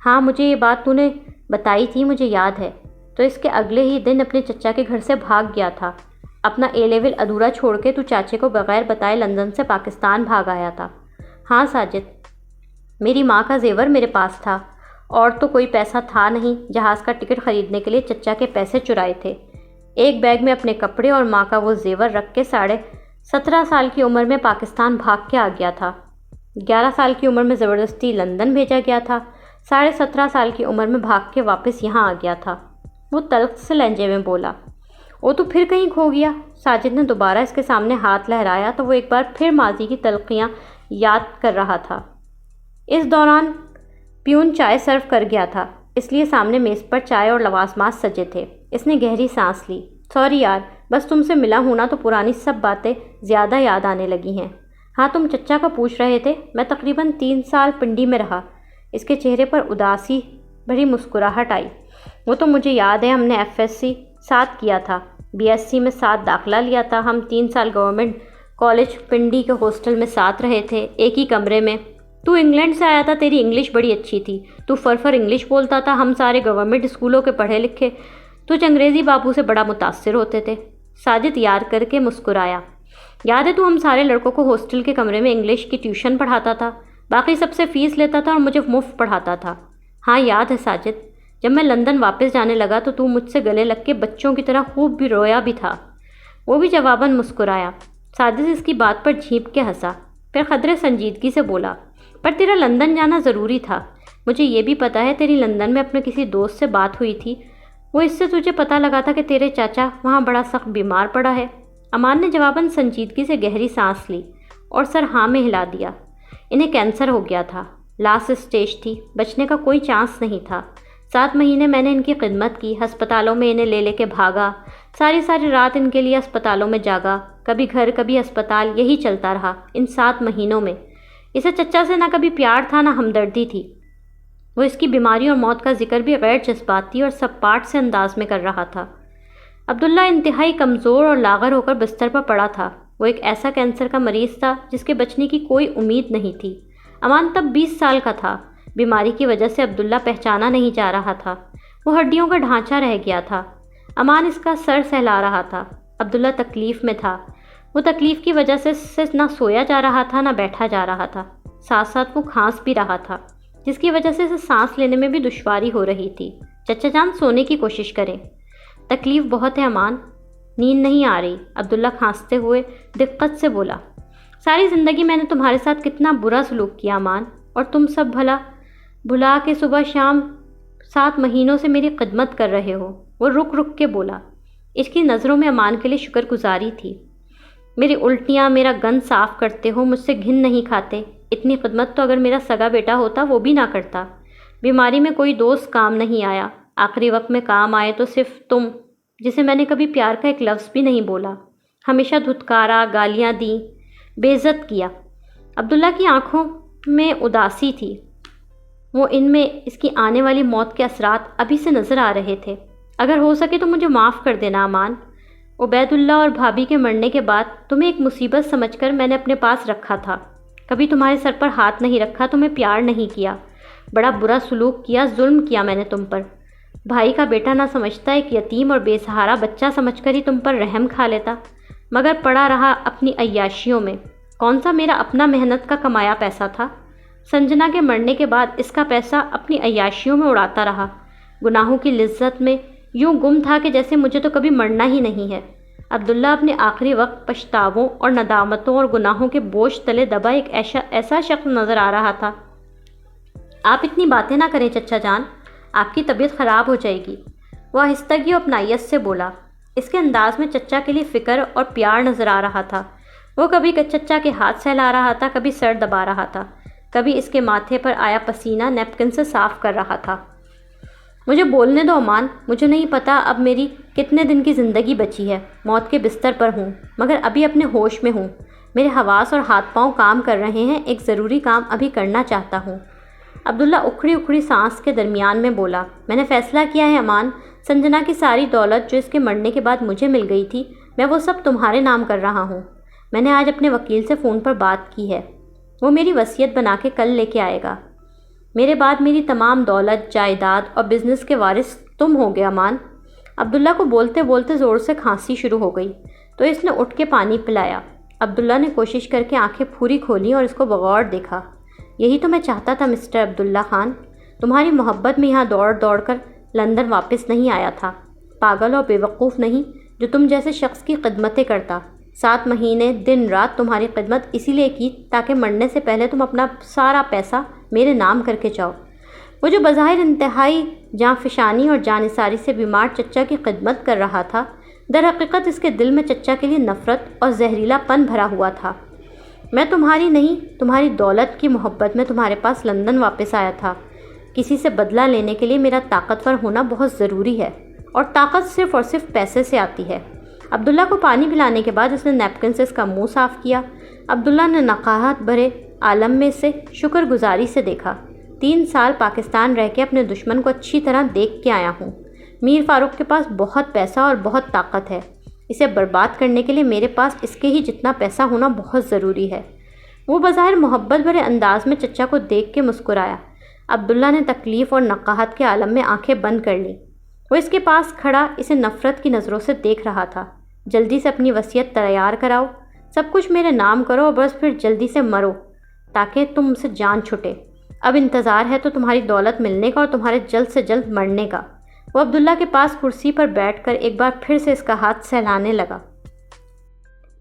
ہاں، مجھے یہ بات تو نے بتائی تھی، مجھے یاد ہے۔ تو اس کے اگلے ہی دن اپنے چچا کے گھر سے بھاگ گیا تھا۔ اپنا اے لیول ادھورا چھوڑ کے تو چاچے کو بغیر بتائے لندن سے پاکستان بھاگ آیا تھا۔ ہاں ساجد، میری ماں کا زیور میرے پاس تھا، اور تو کوئی پیسہ تھا نہیں۔ جہاز کا ٹکٹ خریدنے کے لیے چچا کے پیسے چرائے تھے۔ ایک بیگ میں اپنے کپڑے اور ماں کا وہ زیور رکھ کے 17.5 سال کی عمر میں پاکستان بھاگ کے آ گیا تھا۔ 11 سال کی عمر میں زبردستی لندن بھیجا گیا تھا۔ 17.5 سال کی عمر میں بھاگ کے واپس یہاں آ گیا تھا۔ وہ تلخ سے لہجے میں بولا۔ وہ تو پھر کہیں کھو گیا۔ ساجد نے دوبارہ اس کے سامنے ہاتھ لہرایا تو وہ ایک بار پھر ماضی کی تلخیاں یاد کر رہا تھا۔ اس دوران پیون چائے سرو کر گیا تھا، اس لیے سامنے میز پر چائے اور لوازمات سجے تھے۔ اس نے گہری سانس لی۔ سوری یار، بس تم سے ملا ہوں نا تو پرانی سب باتیں زیادہ یاد آنے لگی ہیں۔ ہاں، تم چچا کا پوچھ رہے تھے۔ میں تقریباً 3 سال پنڈی میں رہا۔ اس کے چہرے پر اداسی بھری مسکراہٹ آئی۔ وہ تو مجھے یاد ہے، ہم نے FSc ساتھ کیا تھا، BSc میں ساتھ داخلہ لیا تھا۔ ہم 3 سال گورنمنٹ کالج پنڈی کے ہاسٹل میں ساتھ رہے تھے، ایک ہی کمرے میں۔ تو انگلینڈ سے آیا تھا، تیری انگلش بڑی اچھی تھی، تو فر انگلش بولتا تھا۔ ہم سارے گورنمنٹ اسکولوں کے پڑھے لکھے، تجھ انگریزی بابو سے بڑا متاثر ہوتے تھے۔ ساجد یاد کر کے مسکرایا۔ یاد ہے تو ہم سارے لڑکوں کو ہاسٹل کے کمرے میں انگلش کی ٹیوشن پڑھاتا تھا، باقی سب سے فیس لیتا تھا اور مجھے مفت پڑھاتا تھا۔ ہاں یاد ہے ساجد، جب میں لندن واپس جانے لگا تو مجھ سے گلے لگ کے بچوں کی طرح خوب بھی رویا بھی تھا۔ وہ بھی جواباً مسکرایا۔ ساجد اس کی بات پر جھینپ کے ہنسا، پھر قدرے سنجیدگی سے بولا، پر تیرا لندن جانا ضروری تھا۔ مجھے یہ بھی پتا ہے تیری لندن میں اپنے کسی دوست سے بات ہوئی تھی، وہ اس سے تجھے پتہ لگا تھا کہ تیرے چاچا وہاں بڑا سخت بیمار پڑا ہے۔ امان نے جواباً سنجیدگی سے گہری سانس لی اور سر ہاں میں ہلا دیا۔ انہیں کینسر ہو گیا تھا، لاسٹ اسٹیج تھی، بچنے کا کوئی چانس نہیں تھا۔ 7 مہینے میں نے ان کی خدمت کی، ہسپتالوں میں انہیں لے کے بھاگا، ساری رات ان کے لیے ہسپتالوں میں جاگا، کبھی گھر کبھی ہسپتال، یہی چلتا رہا ان 7 مہینوں میں۔ اسے چچا سے نہ کبھی پیار تھا نہ ہمدردی تھی۔ وہ اس کی بیماری اور موت کا ذکر بھی غیر جذباتی اور سب پارٹ سے انداز میں کر رہا تھا۔ عبداللہ انتہائی کمزور اور لاغر ہو کر بستر پر پڑا تھا۔ وہ ایک ایسا کینسر کا مریض تھا جس کے بچنے کی کوئی امید نہیں تھی۔ امان تب 20 سال کا تھا۔ بیماری کی وجہ سے عبداللہ پہچانا نہیں جا رہا تھا، وہ ہڈیوں کا ڈھانچہ رہ گیا تھا۔ امان اس کا سر سہلا رہا تھا۔ عبداللہ تکلیف میں تھا، وہ تکلیف کی وجہ سے نہ سویا جا رہا تھا نہ بیٹھا جا رہا تھا، ساتھ ساتھ وہ کھانس بھی رہا تھا، جس کی وجہ سے اسے سانس لینے میں بھی دشواری ہو رہی تھی۔ چچا جان سونے کی کوشش کریں، تکلیف بہت ہے امان، نیند نہیں آ رہی، عبداللہ کھانستے ہوئے دقت سے بولا۔ ساری زندگی میں نے تمہارے ساتھ کتنا برا سلوک کیا امان، اور تم سب بھلا کے صبح شام 7 مہینوں سے میری خدمت کر رہے ہو۔ وہ رک کے بولا۔ اس کی نظروں میں امان کے لیے شکر گزاری تھی۔ میری الٹیاں، میرا گند صاف کرتے ہو، مجھ سے گھن نہیں کھاتے، اتنی خدمت تو اگر میرا سگا بیٹا ہوتا وہ بھی نہ کرتا۔ بیماری میں کوئی دوست کام نہیں آیا، آخری وقت میں کام آئے تو صرف تم، جسے میں نے کبھی پیار کا ایک لفظ بھی نہیں بولا، ہمیشہ دھتکارا، گالیاں دیں، بے عزت کیا۔ عبداللہ کی آنکھوں میں اداسی تھی، وہ ان میں اس کی آنے والی موت کے اثرات ابھی سے نظر آ رہے تھے۔ اگر ہو سکے تو مجھے معاف کر دینا امان، عبید اللہ اور بھابھی کے مرنے کے بعد تمہیں ایک مصیبت سمجھ کر میں نے اپنے پاس رکھا تھا، کبھی تمہارے سر پر ہاتھ نہیں رکھا، تمہیں پیار نہیں کیا، بڑا برا سلوک کیا، ظلم کیا میں نے تم پر۔ بھائی کا بیٹا نہ سمجھتا ایک یتیم اور بے سہارا بچہ سمجھ کر ہی تم پر رحم کھا لیتا، مگر پڑا رہا اپنی عیاشیوں میں۔ کون سا میرا اپنا محنت کا کمایا پیسہ تھا؟ سنجنا کے مرنے کے بعد اس کا پیسہ اپنی عیاشیوں میں اڑاتا رہا، گناہوں کی لذت میں یوں گم تھا کہ جیسے مجھے تو کبھی مرنا ہی نہیں ہے۔ عبداللہ اپنے آخری وقت پچھتاووں اور ندامتوں اور گناہوں کے بوجھ تلے دبا ایک ایسا شخص نظر آ رہا تھا۔ آپ اتنی باتیں نہ کریں چچا جان، آپ کی طبیعت خراب ہو جائے گی، وہ آہستگی و اپنائیت سے بولا۔ اس کے انداز میں چچا کے لیے فکر اور پیار نظر آ رہا تھا۔ وہ کبھی چچا کے ہاتھ سہلا رہا تھا، کبھی سر دبا رہا تھا، کبھی اس کے ماتھے پر آیا پسینہ نیپکن سے صاف کر رہا تھا۔ مجھے بولنے دو امان، مجھے نہیں پتا اب میری کتنے دن کی زندگی بچی ہے، موت کے بستر پر ہوں مگر ابھی اپنے ہوش میں ہوں، میرے حواس اور ہاتھ پاؤں کام کر رہے ہیں، ایک ضروری کام ابھی کرنا چاہتا ہوں۔ عبداللہ اکھڑی اکھڑی سانس کے درمیان میں بولا، میں نے فیصلہ کیا ہے امان، سنجنا کی ساری دولت جو اس کے مرنے کے بعد مجھے مل گئی تھی، میں وہ سب تمہارے نام کر رہا ہوں۔ میں نے آج اپنے وکیل سے فون پر بات کی ہے، وہ میری وصیت بنا کے کل لے کے آئے گا۔ میرے بعد میری تمام دولت، جائیداد اور بزنس کے وارث تم ہوگے امان۔ عبداللہ کو بولتے بولتے زور سے کھانسی شروع ہو گئی تو اس نے اٹھ کے پانی پلایا۔ عبداللہ نے کوشش کر کے آنکھیں پھوری کھولیں اور اس کو بغور دیکھا۔ یہی تو میں چاہتا تھا مسٹر عبداللہ خان، تمہاری محبت میں یہاں دوڑ دوڑ کر لندن واپس نہیں آیا تھا، پاگل اور بیوقوف نہیں جو تم جیسے شخص کی خدمتیں کرتا۔ 7 مہینے دن رات تمہاری خدمت اسی لیے کی تاکہ مرنے سے پہلے تم اپنا سارا پیسہ میرے نام کر کے جاؤ۔ وہ جو بظاہر انتہائی جاں فشانی اور جانثاری سے بیمار چچا کی خدمت کر رہا تھا، در حقیقت اس کے دل میں چچا کے لیے نفرت اور زہریلا پن بھرا ہوا تھا۔ میں تمہاری نہیں، تمہاری دولت کی محبت میں تمہارے پاس لندن واپس آیا تھا۔ کسی سے بدلہ لینے کے لیے میرا طاقتور ہونا بہت ضروری ہے، اور طاقت صرف اور صرف پیسے سے آتی ہے۔ عبداللہ کو پانی پلانے کے بعد اس نے نیپکن سے اس کا منہ صاف کیا۔ عبداللہ نے نقاہت بھرے عالم میں سے شکر گزاری سے دیکھا۔ 3 سال پاکستان رہ کے اپنے دشمن کو اچھی طرح دیکھ کے آیا ہوں۔ میر فاروق کے پاس بہت پیسہ اور بہت طاقت ہے، اسے برباد کرنے کے لیے میرے پاس اس کے ہی جتنا پیسہ ہونا بہت ضروری ہے۔ وہ بظاہر محبت بھرے انداز میں چچا کو دیکھ کے مسکرایا۔ عبداللہ نے تکلیف اور نقاہت کے عالم میں آنکھیں بند کر لیں۔ وہ اس کے پاس کھڑا اسے نفرت کی نظروں سے دیکھ رہا تھا۔ جلدی سے اپنی وصیت تیار کراؤ، سب کچھ میرے نام کرو اور بس پھر جلدی سے مرو تاکہ تم سے جان چھٹے۔ اب انتظار ہے تو تمہاری دولت ملنے کا اور تمہارے جلد سے جلد مرنے کا۔ وہ عبداللہ کے پاس کرسی پر بیٹھ کر ایک بار پھر سے اس کا ہاتھ سہلانے لگا۔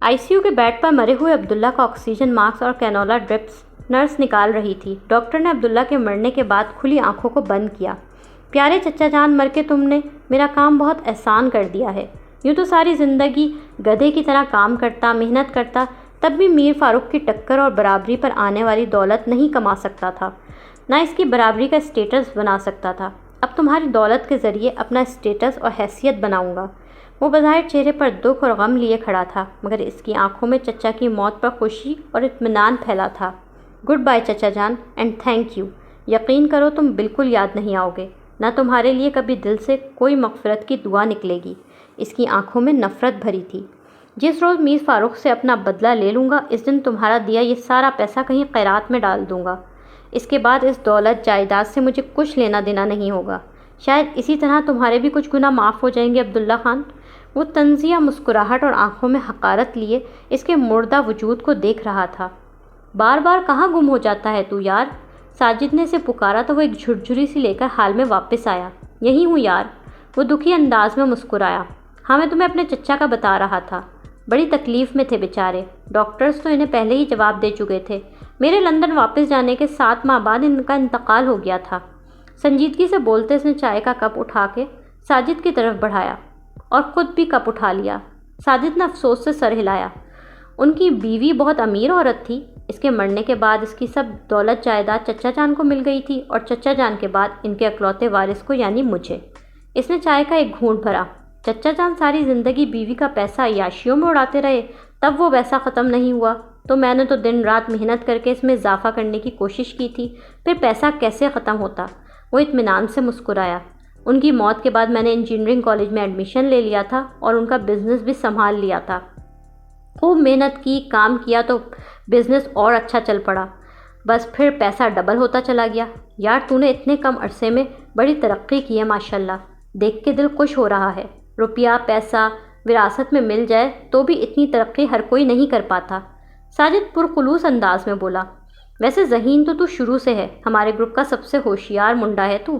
ICU کے بیڈ پر مرے ہوئے عبداللہ کا آکسیجن ماسک اور کینولا ڈرپس نرس نکال رہی تھی۔ ڈاکٹر نے عبداللہ کے مرنے کے بعد کھلی آنکھوں کو بند کیا۔ پیارے چچا جان، مر کے تم نے میرا کام بہت آسان کر دیا ہے۔ یوں تو ساری زندگی گدھے کی طرح کام کرتا، محنت کرتا، تب بھی میر فاروق کی ٹکر اور برابری پر آنے والی دولت نہیں کما سکتا تھا، نہ اس کی برابری کا اسٹیٹس بنا سکتا تھا۔ اب تمہاری دولت کے ذریعے اپنا اسٹیٹس اور حیثیت بناؤں گا۔ وہ بظاہر چہرے پر دکھ اور غم لیے کھڑا تھا، مگر اس کی آنکھوں میں چچا کی موت پر خوشی اور اطمینان پھیلا تھا۔ گڈ بائے چچا جان، اینڈ تھینک یو۔ یقین کرو تم بالکل یاد نہیں آؤ گے، نہ تمہارے لیے کبھی دل سے کوئی مغفرت کی دعا نکلے گی۔ اس کی آنکھوں میں نفرت بھری تھی۔ جس روز میر فاروق سے اپنا بدلہ لے لوں گا، اس دن تمہارا دیا یہ سارا پیسہ کہیں خیرات میں ڈال دوں گا۔ اس کے بعد اس دولت جائیداد سے مجھے کچھ لینا دینا نہیں ہوگا۔ شاید اسی طرح تمہارے بھی کچھ گناہ معاف ہو جائیں گے عبداللہ خان۔ وہ طنزیہ مسکراہٹ اور آنکھوں میں حقارت لیے اس کے مردہ وجود کو دیکھ رہا تھا۔ بار بار کہاں گم ہو جاتا ہے تو یار؟ ساجد نے اسے پکارا تو وہ ایک جھرجھری سی لے کر حال میں واپس آیا۔ یہی ہوں یار، وہ دکھی انداز میں مسکرایا۔ ہاں، میں تمہیں اپنے چچا کا بتا رہا تھا، بڑی تکلیف میں تھے بیچارے۔ ڈاکٹرز تو انہیں پہلے ہی جواب دے چکے تھے۔ میرے لندن واپس جانے کے 7 ماہ بعد ان کا انتقال ہو گیا تھا۔ سنجیدگی سے بولتے اس نے چائے کا کپ اٹھا کے ساجد کی طرف بڑھایا اور خود بھی کپ اٹھا لیا۔ ساجد نے افسوس سے سر ہلایا۔ ان کی بیوی بہت امیر عورت تھی۔ اس کے مرنے کے بعد اس کی سب دولت جائیداد چچا جان کو مل گئی تھی، اور چچا جان کے بعد ان کے اکلوتے وارث کو یعنی مجھے۔ اس نے چائے کا ایک گھونٹ بھرا۔ چچا جان ساری زندگی بیوی کا پیسہ عیاشیوں میں اڑاتے رہے، تب وہ پیسہ ختم نہیں ہوا تو میں نے تو دن رات محنت کر کے اس میں اضافہ کرنے کی کوشش کی تھی، پھر پیسہ کیسے ختم ہوتا؟ وہ اطمینان سے مسکرایا۔ ان کی موت کے بعد میں نے انجینئرنگ کالج میں ایڈمیشن لے لیا تھا اور ان کا بزنس بھی سنبھال لیا تھا۔ خوب محنت کی، کام کیا تو بزنس اور اچھا چل پڑا، بس پھر پیسہ ڈبل ہوتا چلا گیا۔ یار تو نے اتنے کم عرصے میں بڑی ترقی کی ہے ماشاءاللہ، دیکھ کے دل خوش ہو رہا ہے۔ روپیہ پیسہ وراثت میں مل جائے تو بھی اتنی ترقی ہر کوئی نہیں کر پاتا۔ ساجد پرخلوص انداز میں بولا، ویسے ذہین تو شروع سے ہے، ہمارے گروپ کا سب سے ہوشیار منڈا ہے تو،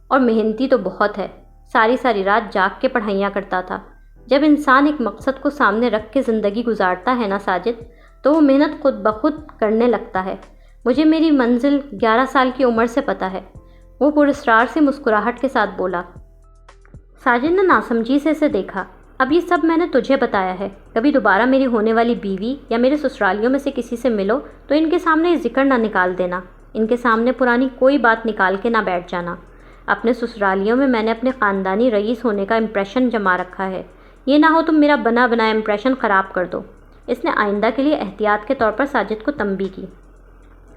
اور محنتی تو بہت ہے، ساری ساری رات جاگ کے پڑھائیاں کرتا تھا۔ جب انسان ایک مقصد کو سامنے رکھ کے زندگی گزارتا ہے نا ساجد، تو وہ محنت خود بخود کرنے لگتا ہے۔ مجھے میری منزل 11 سال کی عمر سے پتہ ہے۔ وہ پراسرار سے مسکراہٹ کے ساتھ بولا۔ ساجد نے ناسمجھی سے اسے دیکھا۔ اب یہ سب میں نے تجھے بتایا ہے، کبھی دوبارہ میری ہونے والی بیوی یا میرے سسرالیوں میں سے کسی سے ملو تو ان کے سامنے یہ ذکر نہ نکال دینا، ان کے سامنے پرانی کوئی بات نکال کے نہ بیٹھ جانا۔ اپنے سسرالیوں میں میں نے اپنے خاندانی رئیس ہونے کا امپریشن جما رکھا ہے، یہ نہ ہو تم میرا بنا بنایا امپریشن خراب کر دو۔ اس نے آئندہ کے لیے احتیاط کے طور پر ساجد کو تنبیہ کی۔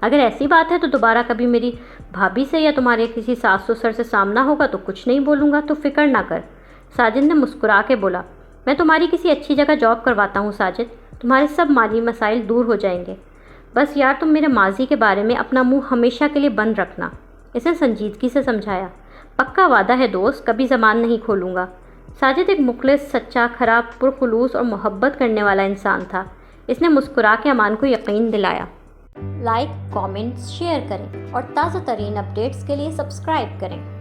اگر ایسی بات ہے تو دوبارہ کبھی میری بھابھی سے یا تمہارے کسی ساس سسر سے سامنا ہوگا تو کچھ نہیں بولوں گا، تو فکر نہ کر۔ ساجد نے مسکرا کے بولا، میں تمہاری کسی اچھی جگہ جاب کرواتا ہوں ساجد، تمہارے سب مالی مسائل دور ہو جائیں گے۔ بس یار تم میرے ماضی کے بارے میں اپنا منہ ہمیشہ کے لیے بند رکھنا۔ اسے سنجیدگی سے سمجھایا۔ پکا وعدہ ہے دوست، کبھی زبان نہیں کھولوں گا۔ ساجد ایک مخلص، سچا، خراب، پرخلوص اور محبت کرنے والا انسان تھا۔ اس نے مسکرا کے امان کو یقین دلایا۔ لائک، کامنٹس، شیئر کریں اور تازہ ترین اپڈیٹس کے لیے سبسکرائب کریں۔